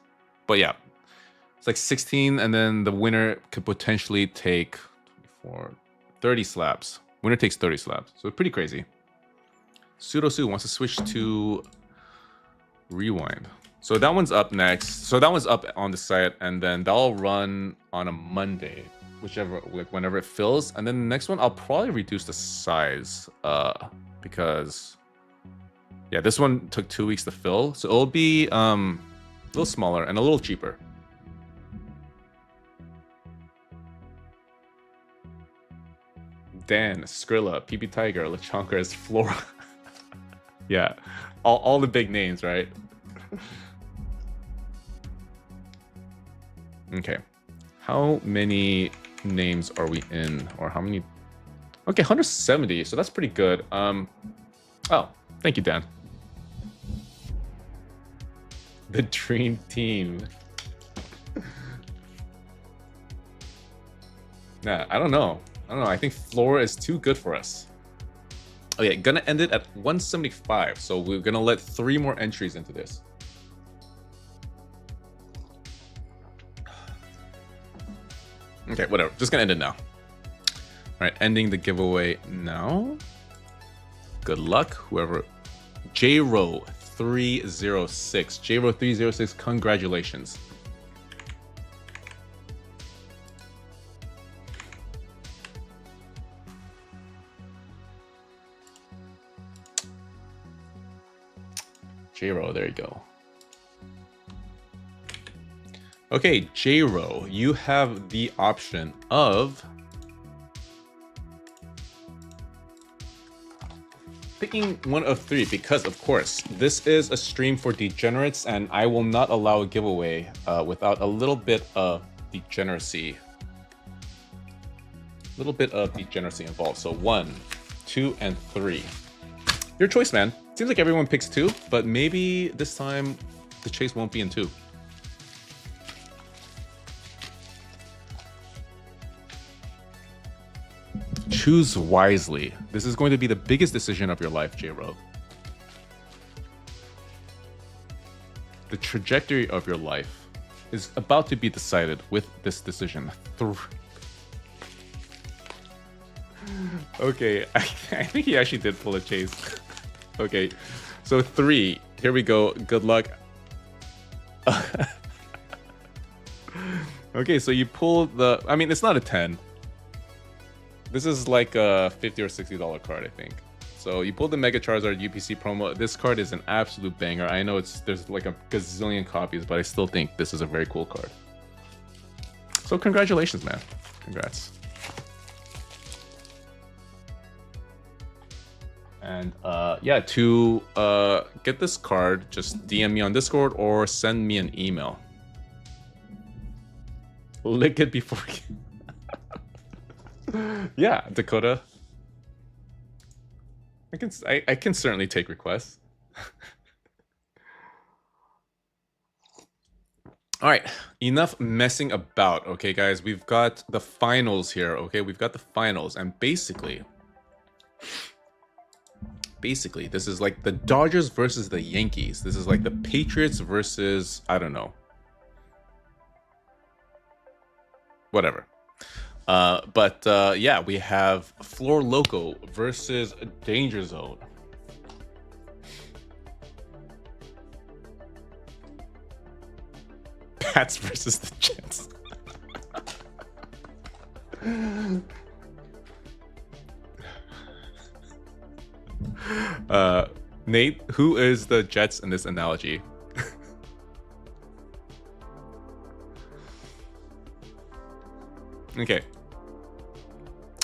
but yeah, it's like 16, and then the winner could potentially take 24, 30 slabs. Winner takes 30 slabs, so pretty crazy. Pseudo wants to switch to Rewind. So that one's up next. So that one's up on the site, and then that'll run on a Monday, whichever, like whenever it fills. And then the next one, I'll probably reduce the size because, yeah, this one took 2 weeks to fill. So it'll be a little smaller and a little cheaper. Dan, Skrilla, PB Tiger, Lechonker's, Flora. Yeah, all the big names, right? Okay, how many names are we in, or how many? Okay, 170, so that's pretty good. Oh, thank you, Dan. The dream team. Nah, I don't know. I think Flora is too good for us. Okay, gonna end it at 175. So we're gonna let 3 more entries into this. Okay, whatever. Just gonna end it now. All right, ending the giveaway now. Good luck, whoever. JRO 306. JRO 306. Congratulations. J-Ro, there you go. Okay, J-Ro, you have the option of picking one of 3 because, of course, this is a stream for degenerates, and I will not allow a giveaway without a little bit of degeneracy. A little bit of degeneracy involved. So 1, 2, and 3. Your choice, man. Seems like everyone picks 2, but maybe this time the chase won't be in 2. Choose wisely. This is going to be the biggest decision of your life, J-Ro. The trajectory of your life is about to be decided with this decision. Okay, I think he actually did pull a chase. Okay, so 3. Here we go. Good luck. Okay, so you pulled the... I mean, it's not a 10. This is like a $50 or $60 card, I think. So you pulled the Mega Charizard UPC promo. This card is an absolute banger. I know there's like a gazillion copies, but I still think this is a very cool card. So congratulations, man. Congrats. And yeah, to get this card, just DM me on Discord or send me an email. Lick it before you... Yeah, Dakota. I can certainly take requests. All right, enough messing about. Okay, guys, we've got the finals here. Okay, we've got the finals, and basically, Basically, this is like the Dodgers versus the Yankees. This is like the Patriots versus, I don't know. Whatever. But yeah, we have Floor Loco versus Danger Zone. Pats versus the Jets. Nate, who is the Jets in this analogy? Okay.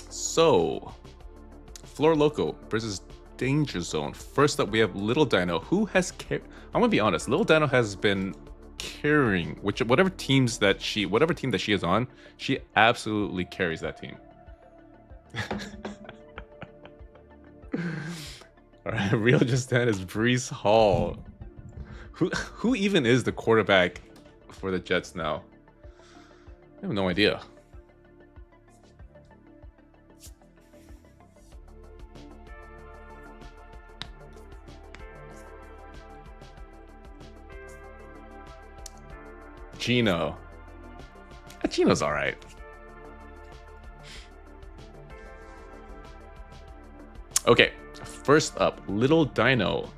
So, Floor Loco versus Danger Zone. First up, we have Little Dino, who has I'm gonna be honest. Little Dino has been carrying whatever team that she is on. She absolutely carries that team. All right, Real Justin is Breece Hall. Who even is the quarterback for the Jets now? I have no idea. Gino. Gino's all right. Okay, first up, Little Dino.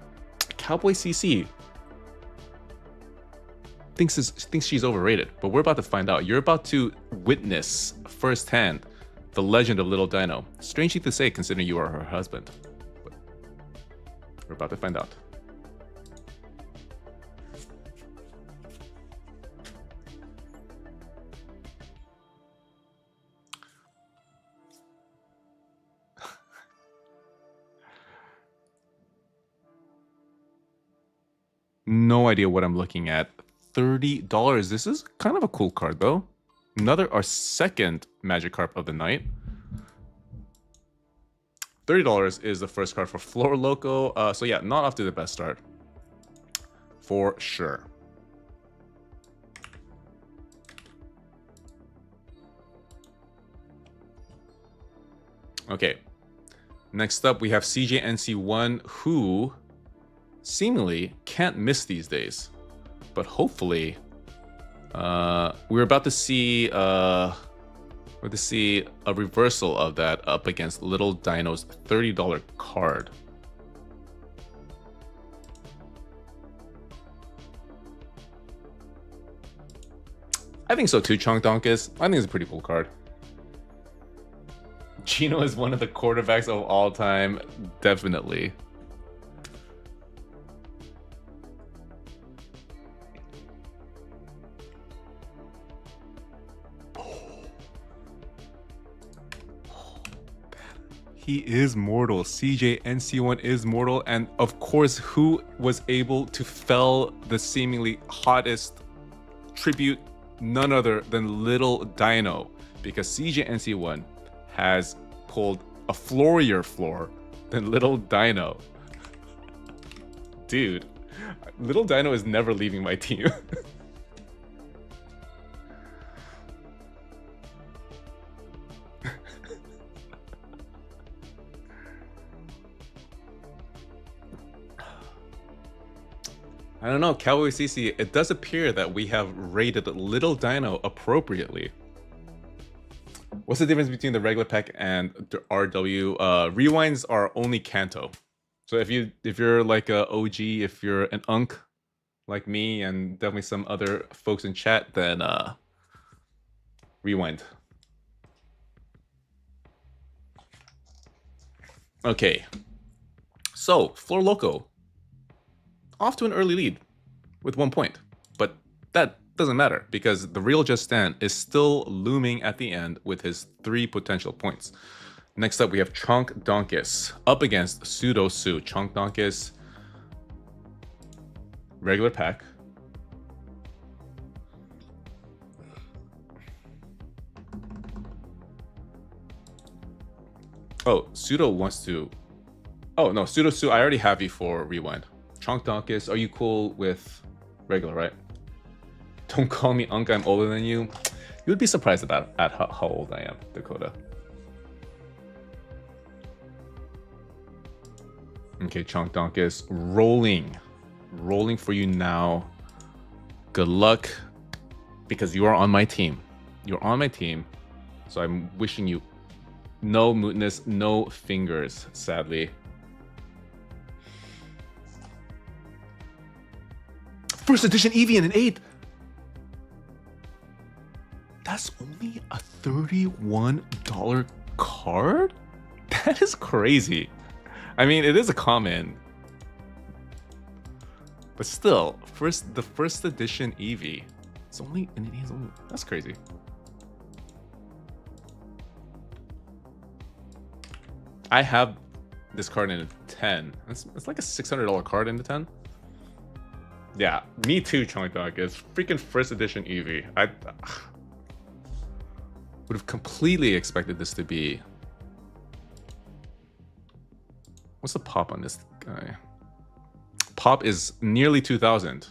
Cowboy CC thinks she's overrated, but we're about to find out. You're about to witness firsthand the legend of Little Dino. Strangely to say, considering you are her husband. But we're about to find out. No idea what I'm looking at. $30. This is kind of a cool card, though. Our second Magic Card of the night. $30 is the first card for Floor Loco. So yeah, not off to the best start. For sure. Okay. Next up, we have CJNC1, who seemingly can't miss these days, but hopefully we're about to see a reversal of that up against Little Dino's $30 card. I think so too, Chunk Donkus. I think it's a pretty cool card. Gino is one of the quarterbacks of all time, definitely. He is mortal. CJNC1 is mortal. And of course, who was able to fell the seemingly hottest tribute? None other than Little Dino. Because CJNC1 has pulled a floorier floor than Little Dino. Dude, Little Dino is never leaving my team. I don't know, Cowboy CC, it does appear that we have rated Little Dino appropriately. What's the difference between the regular pack and the RW? Rewinds are only Kanto. So if you're like a OG, if you're an unk like me and definitely some other folks in chat, then rewind. Okay. So, Floor Loco off to an early lead with 1 point, but that doesn't matter because the real Just Stand is still looming at the end with his 3 potential points. Next up, we have Chunk Donkus up against Pseudo Sue. Chunk Donkus, regular pack. Oh, Pseudo wants to. Oh no, Pseudo Sue, I already have you for rewind. Chunk Donkus, are you cool with regular, right? Don't call me Unk, I'm older than you. You would be surprised at how old I am, Dakota. Okay, Chunk Donk is rolling. Rolling for you now. Good luck. Because you are on my team. You're on my team. So I'm wishing you no mootness, no fingers, sadly. First edition Eevee in an 8. That's only a $31 card? That is crazy. I mean, it is a common. But still, the first edition Eevee. It's only in an 8. That's crazy. I have this card in a 10. It's like a $600 card in the 10. Yeah, me too, Chunk Dog. It's freaking first edition Eevee. I would have completely expected this to be... What's the pop on this guy? Pop is nearly 2000.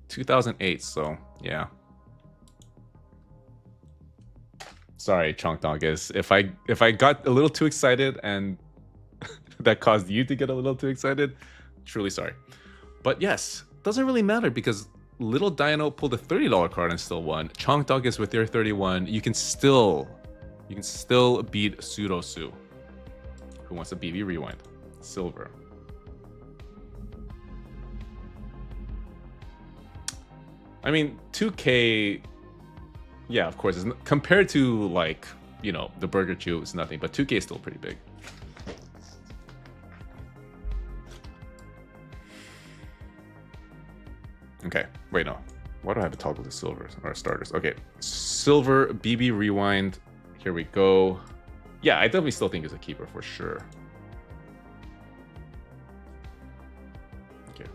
2008, so yeah. Sorry, Chunk Dongus. If I got a little too excited and that caused you to get a little too excited, truly sorry. But yes, doesn't really matter because Little Dino pulled a $30 card and still won. Chunk Dongus with your 31, you can still beat Pseudo-Sue, who wants a BB Rewind. Silver. I mean, 2K, yeah, of course, compared to, like, you know, the Burger Chew, it's nothing, but 2K is still pretty big. Okay, wait, no. Why do I have to toggle the silvers or starters? Okay, Silver, BB Rewind, here we go. Yeah, I definitely still think it's a keeper for sure. Okay.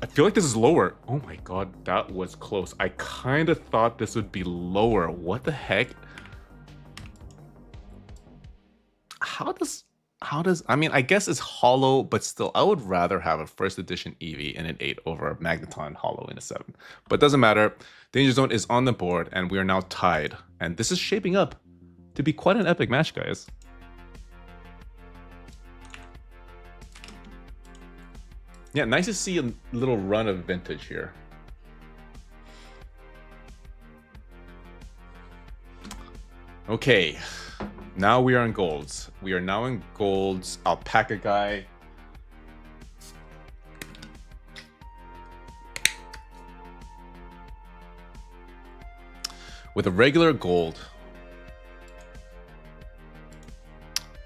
I feel like this is lower. Oh my god, that was close. I kind of thought this would be lower. What the heck? How does I mean, I guess it's hollow, but still, I would rather have a first edition Eevee in an 8 over a Magneton hollow in a 7. But doesn't matter. Danger Zone is on the board, and we are now tied. And this is shaping up to be quite an epic match, guys. Yeah, nice to see a little run of vintage here. Okay, now we are in golds. We are now in golds. Alpaca guy. With a regular gold.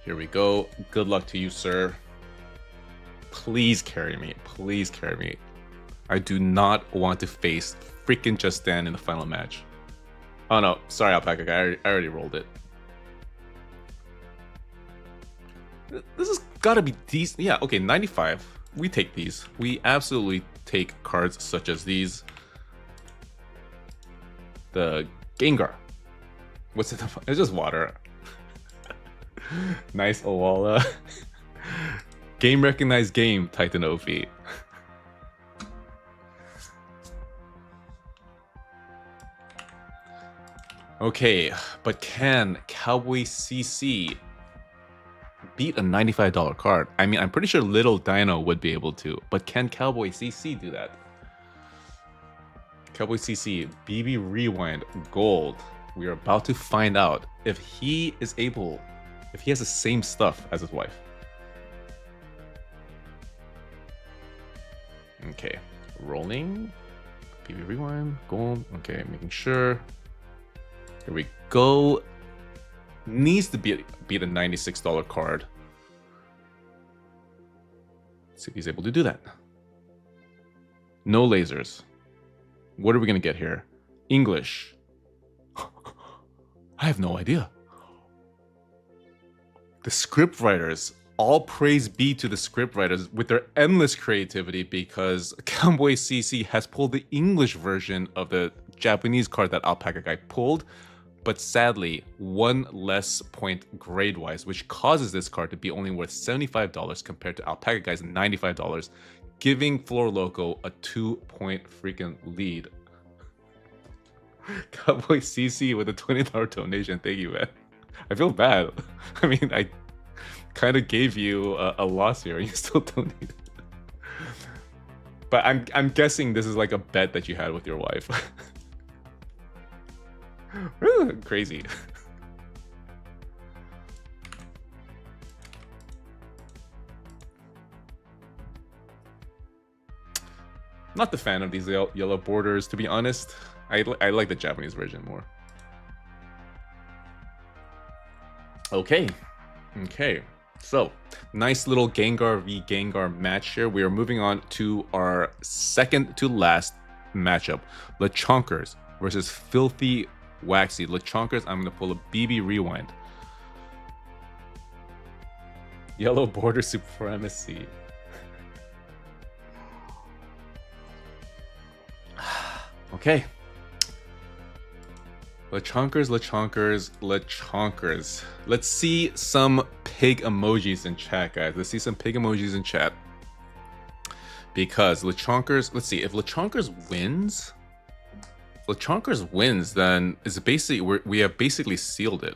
Here we go. Good luck to you, sir. Please carry me. Please carry me. I do not want to face freaking Just Dan in the final match. Oh no, sorry Alpaca guy, I already rolled it. This has gotta be decent. Yeah, okay, 95. We take these. We absolutely take cards such as these. The Gengar. What's it? It's just water. Nice Owala. Game recognized game, Titan Ophi. Okay, but can Cowboy CC beat a $95 card? I mean, I'm pretty sure Little Dino would be able to, but can Cowboy CC do that? Cowboy CC, BB Rewind, Gold. We are about to find out if he is able, if he has the same stuff as his wife. Okay, rolling, BB Rewind, Gold. Okay, making sure. Here we go. Needs to beat a $96 card. Let's see if he's able to do that. No lasers. What are we gonna get here? English. I have no idea. The script writers. All praise be to the script writers with their endless creativity, because Cowboy CC has pulled the English version of the Japanese card that Alpaca guy pulled. but sadly, one less point grade-wise, which causes this card to be only worth $75 compared to Alpaca Guy's $95, giving Floor Loco a 2-point freaking lead. Cowboy CC with a $20 donation. Thank you, man. I feel bad. I mean, I kind of gave you a loss here. You still donated. But I'm guessing this is like a bet that you had with your wife. Crazy. Not the fan of these yellow borders, to be honest. I like the Japanese version more. Okay. So, nice little Gengar v Gengar match here. We are moving on to our second to last matchup. Lechonkers versus Filthy Waxy. Lechonkers, I'm going to pull a BB Rewind. Yellow border supremacy. Okay. Lechonkers. Let's see some pig emojis in chat, guys. Let's see some pig emojis in chat. Because Lechonkers, let's see, if Lechonkers wins, then it's basically we have basically sealed it.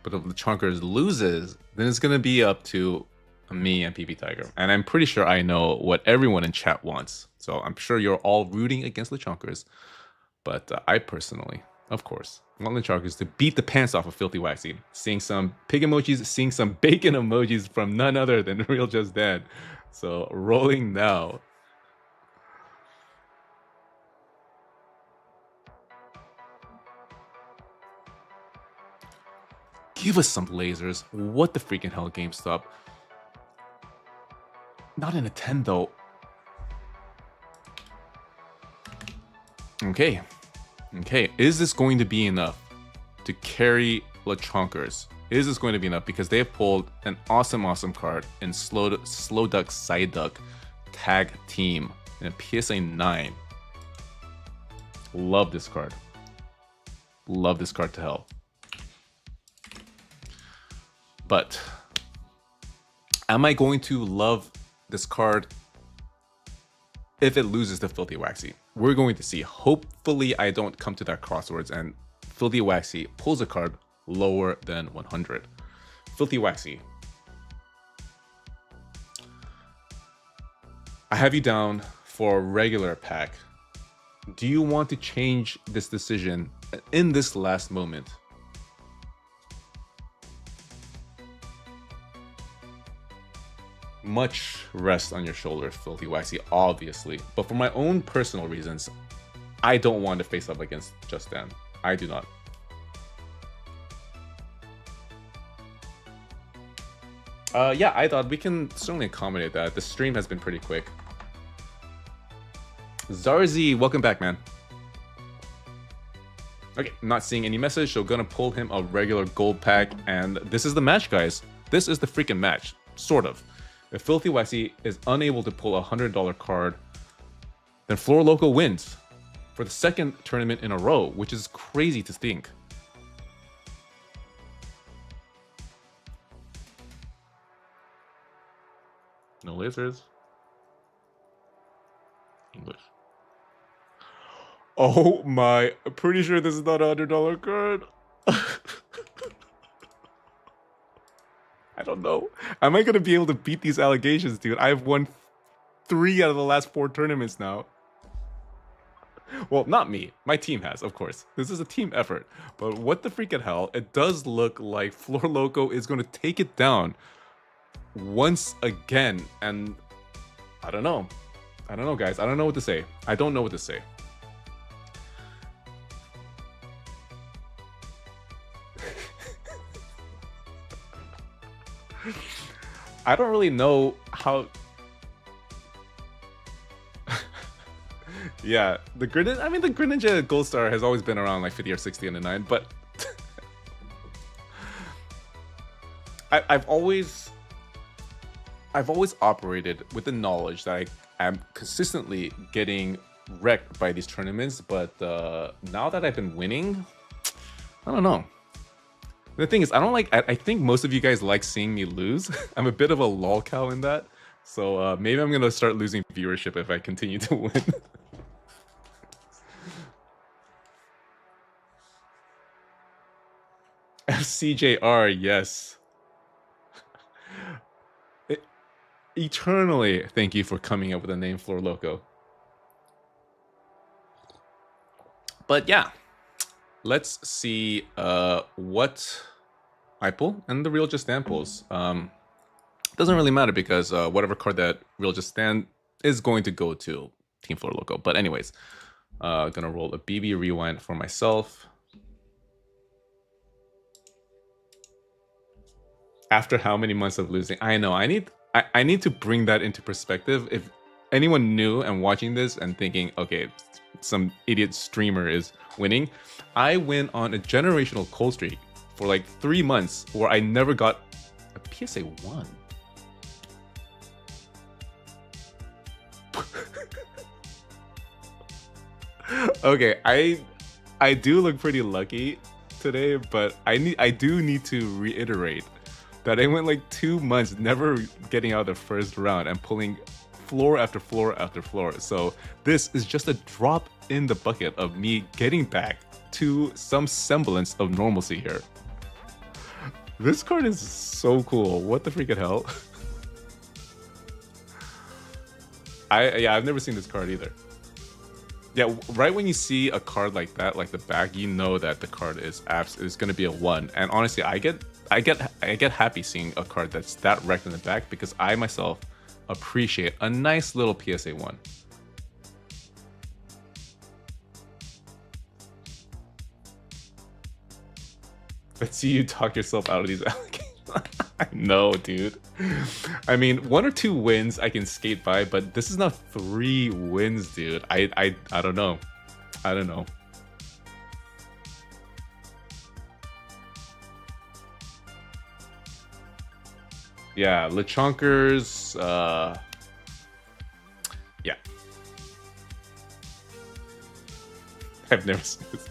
But if Lechonkers loses, then it's gonna be up to me and PB Tiger. And I'm pretty sure I know what everyone in chat wants. So I'm sure you're all rooting against Lechonkers. But I personally, of course, want Lechonkers to beat the pants off of Filthy Waxy. Seeing some pig emojis, seeing some bacon emojis from none other than Real Just Dan. So rolling now. Give us some lasers. What the freaking hell, GameStop? Not in a 10 though. Okay. Is this going to be enough to carry Lechonkers? Is this going to be enough? Because they have pulled an awesome card in Slowduck Psyduck Tag Team in a PSA 9. Love this card. Love this card to hell. But am I going to love this card if it loses to Filthy Waxy? We're going to see. Hopefully I don't come to that crosswords and Filthy Waxy pulls a card lower than 100. Filthy Waxy, I have you down for a regular pack. Do you want to change this decision in this last moment? Much rest on your shoulders, Filthy Waxy, obviously. But for my own personal reasons, I don't want to face up against Just Dan. I do not. Yeah, I thought we can certainly accommodate that. The stream has been pretty quick. Zarzi, welcome back, man. Okay, not seeing any message, so gonna pull him a regular gold pack, and this is the match, guys. This is the freaking match, sort of. If Filthy Waxy is unable to pull a $100 card, then Floor Loco wins for the second tournament in a row, which is crazy to think. No lasers. English. Oh my, I'm pretty sure this is not a $100 card. I don't know. Am I going to be able to beat these allegations, dude? I've won 3 out of the last 4 tournaments now. Well, not me. My team has, of course. This is a team effort. But what the freaking hell? It does look like Floor Loco is going to take it down once again. And I don't know. I don't know, guys. I don't know what to say. I don't know what to say. I don't really know how. Yeah, the Greninja. I mean, the Greninja Gold Star has always been around like 50 or 60 on the 9, but I've always operated with the knowledge that I am consistently getting wrecked by these tournaments. But now that I've been winning, I don't know. The thing is, I don't like. I think most of you guys like seeing me lose. I'm a bit of a lol cow in that. So maybe I'm gonna start losing viewership if I continue to win. FCJR, yes. Eternally, thank you for coming up with a name, Floor Loco. But yeah, let's see what I pull and the Real Just Stand pulls. Doesn't really matter because whatever card that Real Just Stand is going to go to Team Floor Loco. But anyways, gonna roll a BB Rewind for myself. After how many months of losing? I know, I need to bring that into perspective. If anyone new and watching this and thinking, okay, some idiot streamer is winning, I went on a generational cold streak for like 3 months where I never got a PSA 1. Okay, I do look pretty lucky today, but I do need to reiterate that I went like 2 months never getting out of the first round and pulling floor after floor after floor. So this is just a drop in the bucket of me getting back to some semblance of normalcy here. This card is so cool. What the freaking hell? I've never seen this card either. Yeah, right when you see a card like that, like the back, you know that the card is going to be a 1. And honestly, I get happy seeing a card that's that wrecked in the back because I myself appreciate a nice little PSA 1. Let's see you talk yourself out of these allegations. I know, dude. I mean, 1 or 2 wins I can skate by, but this is not 3 wins, dude. I don't know. I don't know. Yeah, Lechonkers, yeah. I've never seen this.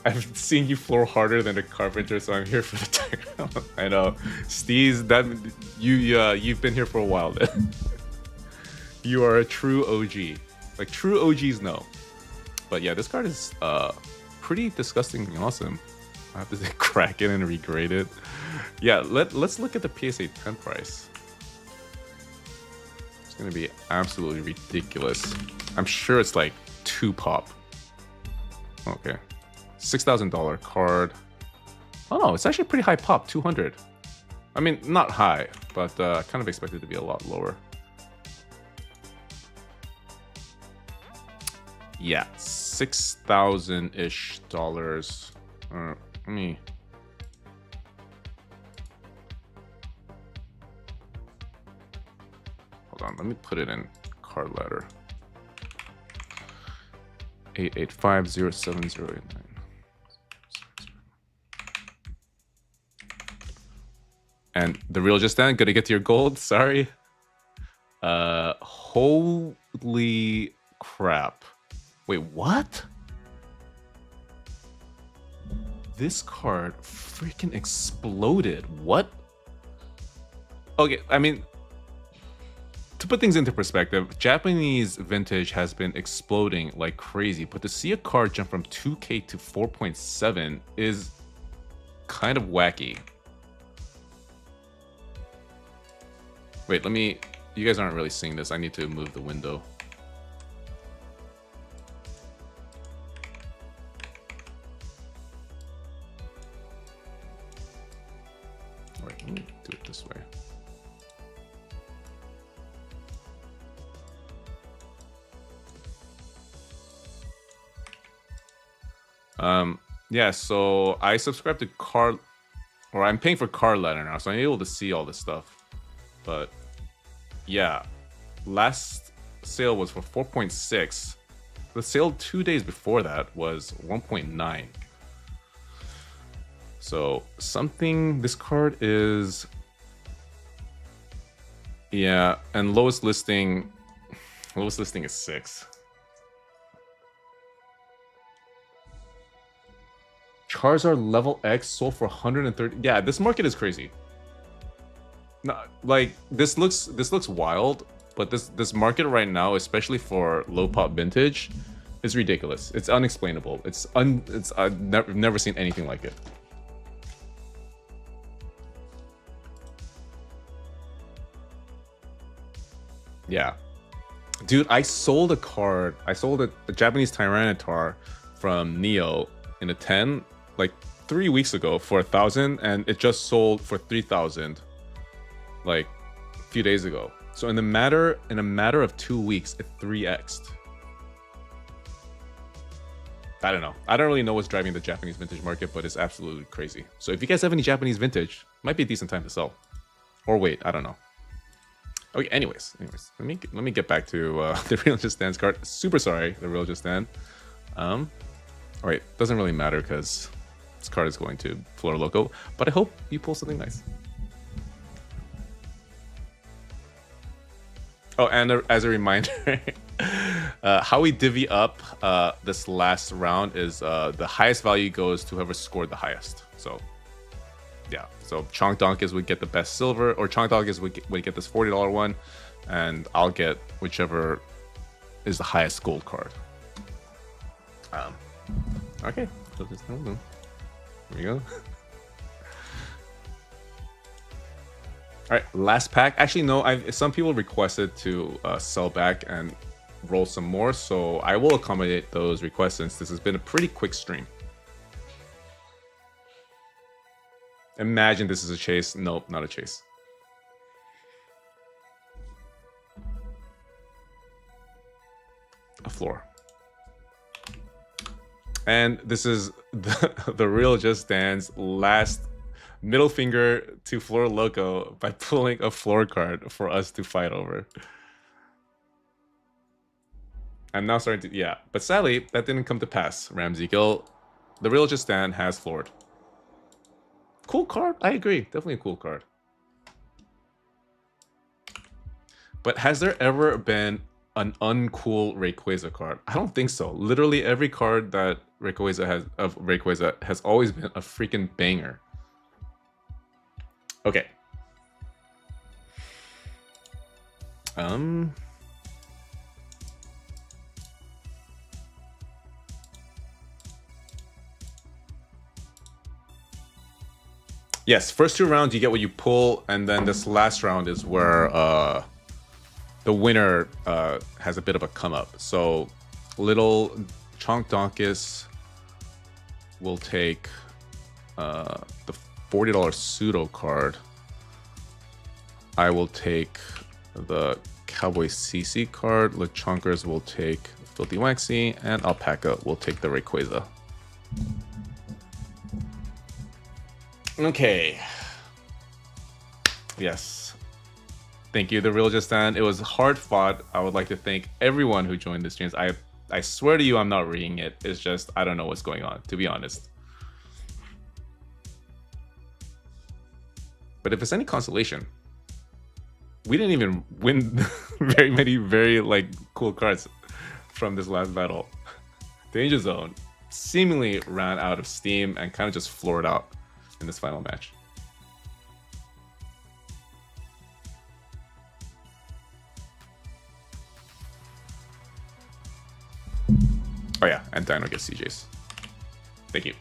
I've seen you floor harder than a carpenter, so I'm here for the time. I know, Steez, that you've been here for a while then. You are a true OG. Like true OGs know. But yeah, this card is pretty disgusting and awesome. I have to say, crack it and regrade it. Yeah, let's look at the PSA 10 price. It's gonna be absolutely ridiculous. I'm sure it's like 2 pop. Okay. $6,000 card. Oh no, it's actually pretty high pop, 200. I mean, not high, but kind of expected to be a lot lower. Yeah, $6,000-ish. Let me. Hold on, let me put it in card ladder. 8850708. And the Real Just Stand, gonna get to your gold, sorry. Holy crap. Wait, what? This card freaking exploded. What? Okay, I mean, to put things into perspective, Japanese vintage has been exploding like crazy, but to see a card jump from 2K to 4.7 is kind of wacky. Wait, let me... You guys aren't really seeing this. I need to move the window. Alright, let me do it this way. Yeah, so I subscribe to Karl, or I'm paying for Karl Ladder now, so I'm able to see all this stuff. But yeah, last sale was for 4.6. The sale 2 days before that was 1.9. So something, this card is, yeah, and lowest listing is 6. Charizard level X sold for 130. Yeah, this market is crazy. No, like this looks wild, but this market right now, especially for low pop vintage, is ridiculous. It's unexplainable. I've never seen anything like it. Yeah. Dude, I sold a card. I sold a Japanese Tyranitar from Neo in a 10 like 3 weeks ago for 1,000, and it just sold for 3,000 like a few days ago. So in a matter of 2 weeks, it 3x'd. I don't know. I don't really know what's driving the Japanese vintage market, but it's absolutely crazy. So if you guys have any Japanese vintage, might be a decent time to sell. Or wait, I don't know. Okay, anyways, let me get back to the Real Just Dance card. Super sorry, the Real Just Dance. All right, doesn't really matter because this card is going to Flor Loco, but I hope you pull something nice. Oh, and as a reminder, how we divvy up this last round is the highest value goes to whoever scored the highest. So yeah, so Chonk Donkus would get the best silver, or Chonk Donkus would get this $40 one, and I'll get whichever is the highest gold card. Okay, so just here we go. All right, last pack. Actually, no, some people requested to sell back and roll some more, so I will accommodate those requests since this has been a pretty quick stream. Imagine this is a chase. Nope, not a chase. A floor. And this is the Real Just Dance last middle finger to Flor Loco by pulling a floor card for us to fight over. I'm now starting to, yeah. But sadly, that didn't come to pass, Ramsey Gill. The Real Just Dance has floored. Cool card. I agree. Definitely a cool card. But has there ever been an uncool Rayquaza card? I don't think so. Literally every card that Rayquaza has always been a freaking banger. Okay. Yes, first 2 rounds you get what you pull, and then this last round is where the winner has a bit of a come up. So little Chonk Donkus will take the $40 pseudo card. I will take the Cowboy CC card. Lechonkers will take Filthy Waxy, and Alpaca will take the Rayquaza. Okay. Yes. Thank you, the Real Just Dance. It was hard fought. I would like to thank everyone who joined the streams. I swear to you, I'm not reading it. It's just I don't know what's going on, to be honest. But if it's any consolation, we didn't even win very many very cool cards from this last battle. Danger Zone seemingly ran out of steam and kind of just floored out in this final match. Oh yeah, and Dino gets CJs. Thank you.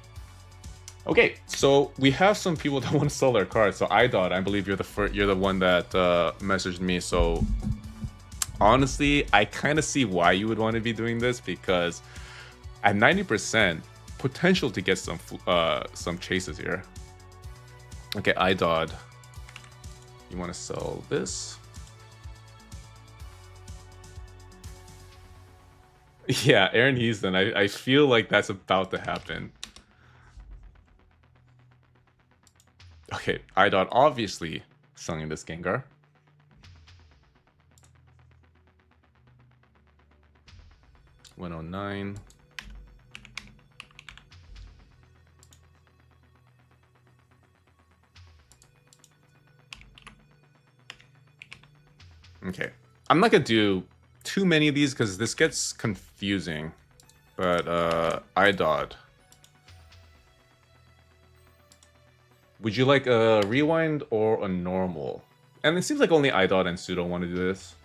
Okay, so we have some people that want to sell their cards. So Idod, I believe you're the one that messaged me. So honestly, I kind of see why you would want to be doing this, because at 90% potential to get some chases here. Okay, Idod, you want to sell this? Yeah, Aaron Heaston. I feel like that's about to happen. Okay, Idod obviously selling this Gengar. $109. Okay, I'm not gonna do too many of these because this gets confusing. But Idod, Would you like a rewind or a normal? And it seems like only iDot and Pseudo want to do this.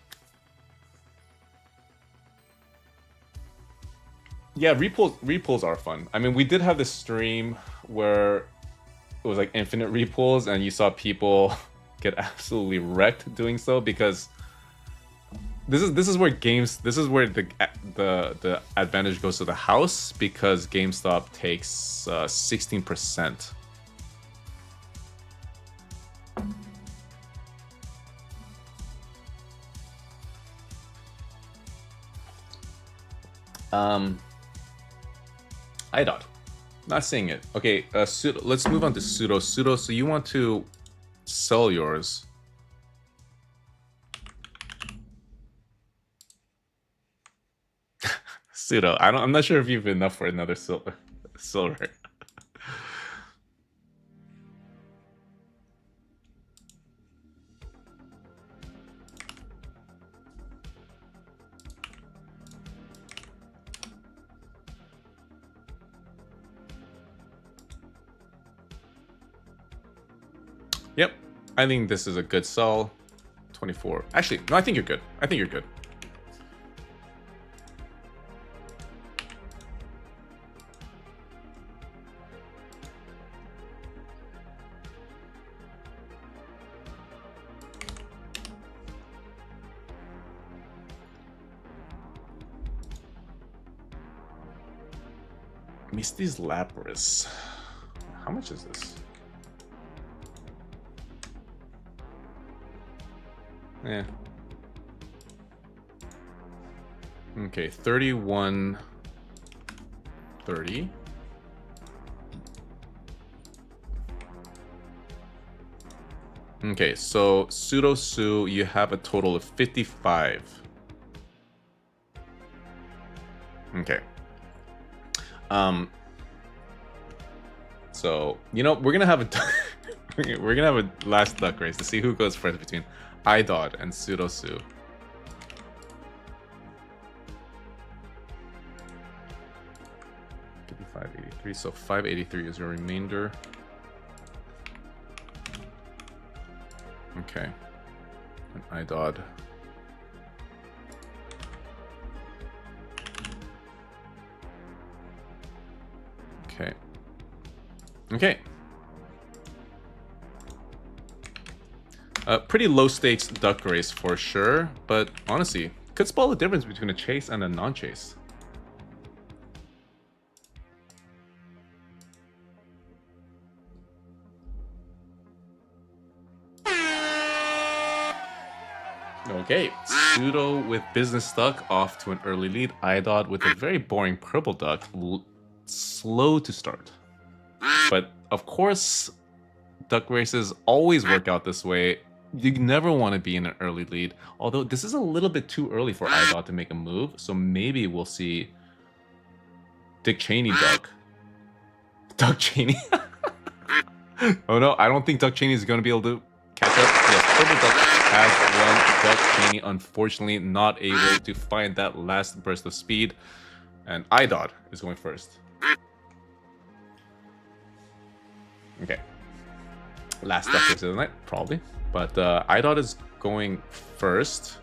Yeah, repulls are fun. I mean, we did have this stream where it was like infinite repulls, and you saw people get absolutely wrecked doing so because this is where the advantage goes to the house because GameStop takes 16%. iDot. Not seeing it. Okay, Pseudo, let's move on to Pseudo. Pseudo, so you want to sell yours. Pseudo, I'm not sure if you've enough for another silver. Yep, I think this is a good sell. 24. Actually, no, I think you're good. I think you're good. Misty's Lapras. How much is this? Yeah. Okay, 31.30. Okay, so Pseudo Sue, you have a total of 55. Okay. So, you know, we're gonna have a we're gonna have a last duck race to see who goes first between iDot and Pseudo Sue. $583, so 583 is your remainder. Okay. And iDot. Okay. Okay. Pretty low stakes duck race for sure, but honestly, could spell the difference between a chase and a non-chase. Okay, Pseudo with business duck off to an early lead. iDot with a very boring purple duck, slow to start. But of course, duck races always work out this way. You never want to be in an early lead. Although this is a little bit too early for iDot to make a move, so maybe we'll see Dick Cheney duck. Duck Cheney. Oh no, I don't think Duck Cheney is going to be able to catch up. Yes, purple duck has won. Duck Cheney, unfortunately, not able to find that last burst of speed. And iDot is going first. Okay. Last duck race of the night, probably. But iDot is going first.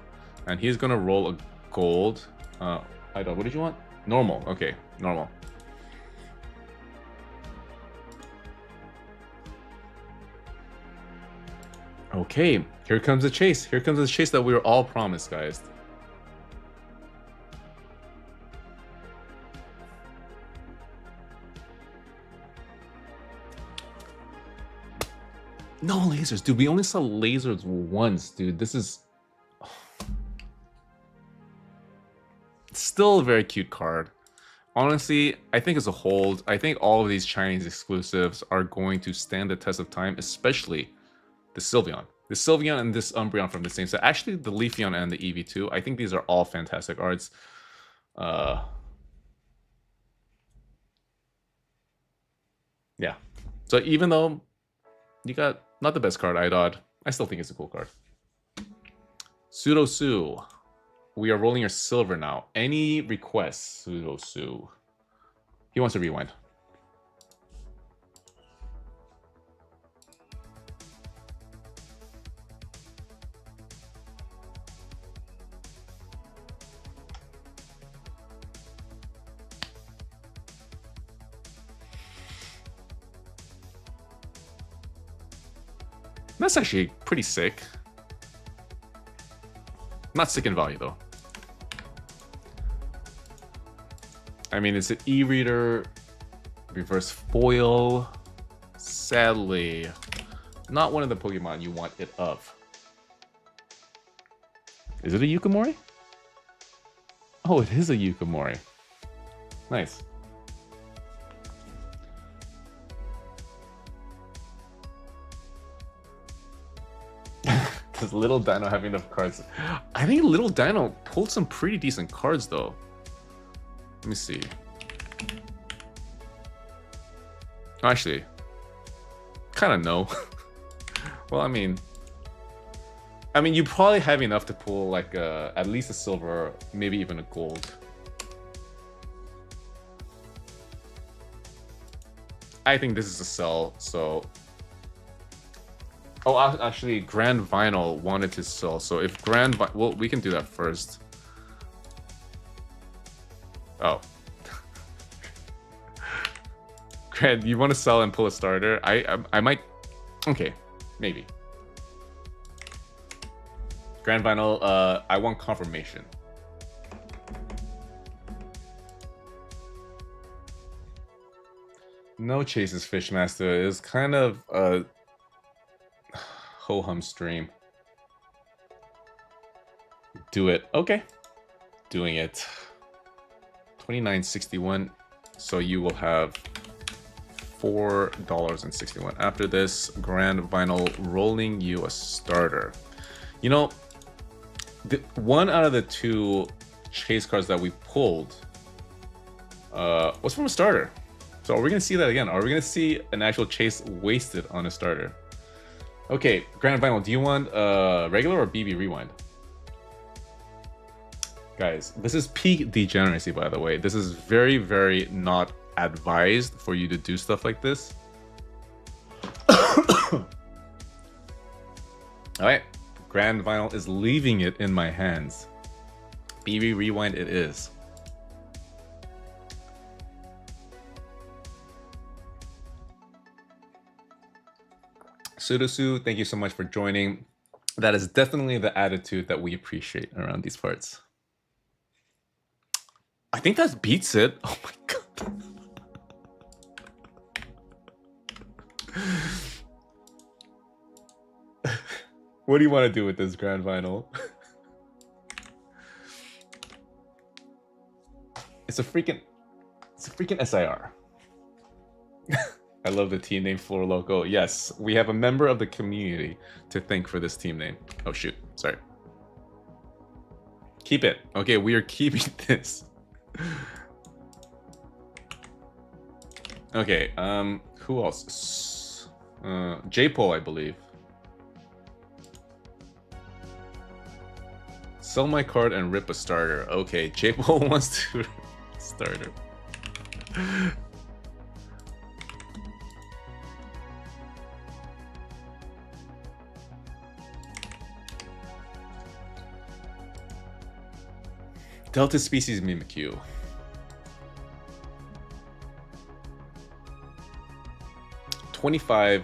And he's going to roll a gold. iDot, what did you want? Normal. Okay, normal. Okay, here comes the chase. Here comes the chase that we were all promised, guys. No lasers, dude. We only saw lasers once, dude. This is still a very cute card. Honestly, I think as a hold, I think all of these Chinese exclusives are going to stand the test of time, especially the Sylveon. The Sylveon and this Umbreon from the same set. Actually, the Leafeon and the EV2. I think these are all fantastic arts. Yeah. So even though you got not the best card, iDot, I still think it's a cool card. Pseudo Sue. We are rolling your silver now. Any requests, Pseudo Sue? He wants to rewind. That's actually pretty sick. Not sick in value though. I mean, it's an e-reader, reverse foil. Sadly, not one of the Pokemon you want it of. Is it a Yukimori? Oh, it is a Yukimori. Nice. Does Little Dino have enough cards? I think Little Dino pulled some pretty decent cards though. Let me see. Actually, kind of no. Well, I mean, you probably have enough to pull like at least a silver, maybe even a gold. I think this is a sell, so... Oh, actually, Grand Vinyl wanted to sell, so if Grand Vinyl... Well, we can do that first. Oh. Grand, you want to sell and pull a starter? I might... Okay, maybe. Grand Vinyl, I want confirmation. No chases, Fishmaster. It was kind of a ho-hum stream. Do it. Okay. Doing it. 29.61. So you will have $4.61. After this, Grand Vinyl rolling you a starter. You know, one out of the two chase cards that we pulled was from a starter. So are we going to see that again? Are we going to see an actual chase wasted on a starter? Okay, Grand Vinyl, do you want regular or BB Rewind? Guys, this is peak degeneracy, by the way. This is very, very not advised for you to do stuff like this. Alright, Grand Vinyl is leaving it in my hands. BB Rewind it is. Sudosu, thank you so much for joining. That is definitely the attitude that we appreciate around these parts. I think that beats it. Oh my god. What do you want to do with this Grand Vinyl? It's a freaking SIR. I love the team name Floor Loco. Yes, we have a member of the community to thank for this team name. Oh shoot, sorry. Keep it. Okay, we are keeping this. Okay, who else? J-Pole, I believe. Sell my card and rip a starter. Okay, J-Pole wants to rip a starter. Delta species Mimikyu. $25.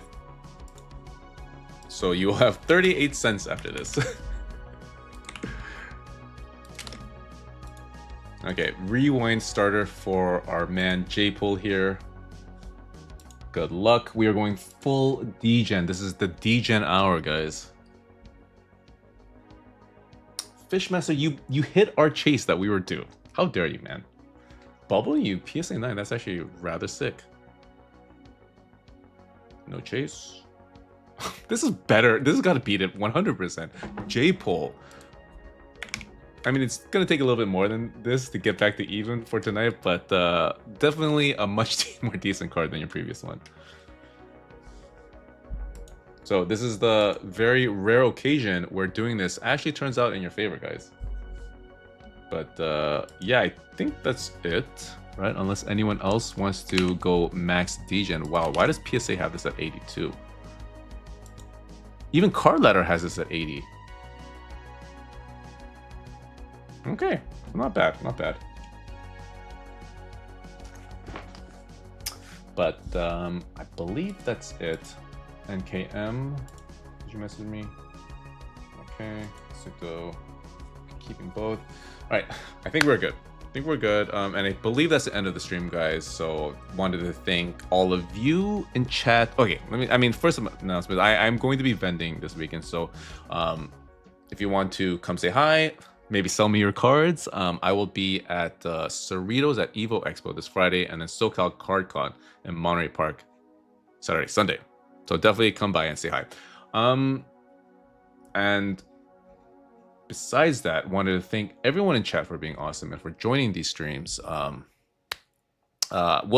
So you will have 38 cents after this. Okay, rewind starter for our man J-Pole here. Good luck. We are going full degen. This is the degen hour, guys. Fishmaster, you hit our chase that we were due. How dare you, man? Bubble you, PSA 9. That's actually rather sick. No chase. This is better. This has got to beat it 100%. J-Pole. I mean, it's going to take a little bit more than this to get back to even for tonight, but definitely a much more decent card than your previous one. So this is the very rare occasion where doing this actually turns out in your favor, guys. But yeah, I think that's it, right? Unless anyone else wants to go max degen. Wow, why does PSA have this at 82? Even Card Ladder has this at 80. Okay, not bad, not bad. But I believe that's it. NKM, Did you message me? Okay, so keeping both. All right, I think we're good. I think we're good. And I believe that's the end of the stream, guys. So wanted to thank all of you in chat. Okay, first announcement, I'm going to be vending this weekend. So if you want to come say hi, maybe sell me your cards, I will be at Cerritos at Evo Expo this Friday, and then SoCal CardCon in Monterey Park Saturday, Sunday. So definitely come by and say hi. And besides that, wanted to thank everyone in chat for being awesome and for joining these streams. We'll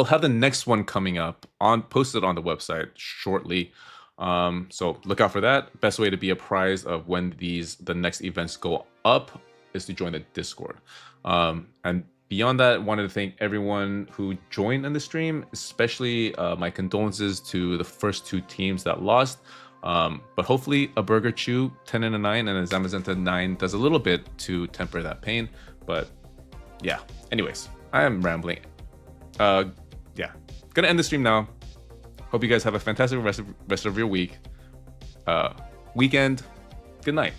have the next one coming up posted on the website shortly. So look out for that. Best way to be apprised of when the next events go up is to join the Discord. And beyond that, wanted to thank everyone who joined in the stream, especially my condolences to the first 2 teams that lost. But hopefully a Burger Chew 10 and a 9 and a Zamazenta 9 does a little bit to temper that pain. But yeah, anyways, I am rambling. Yeah, gonna end the stream now. Hope you guys have a fantastic rest of your weekend. Good night.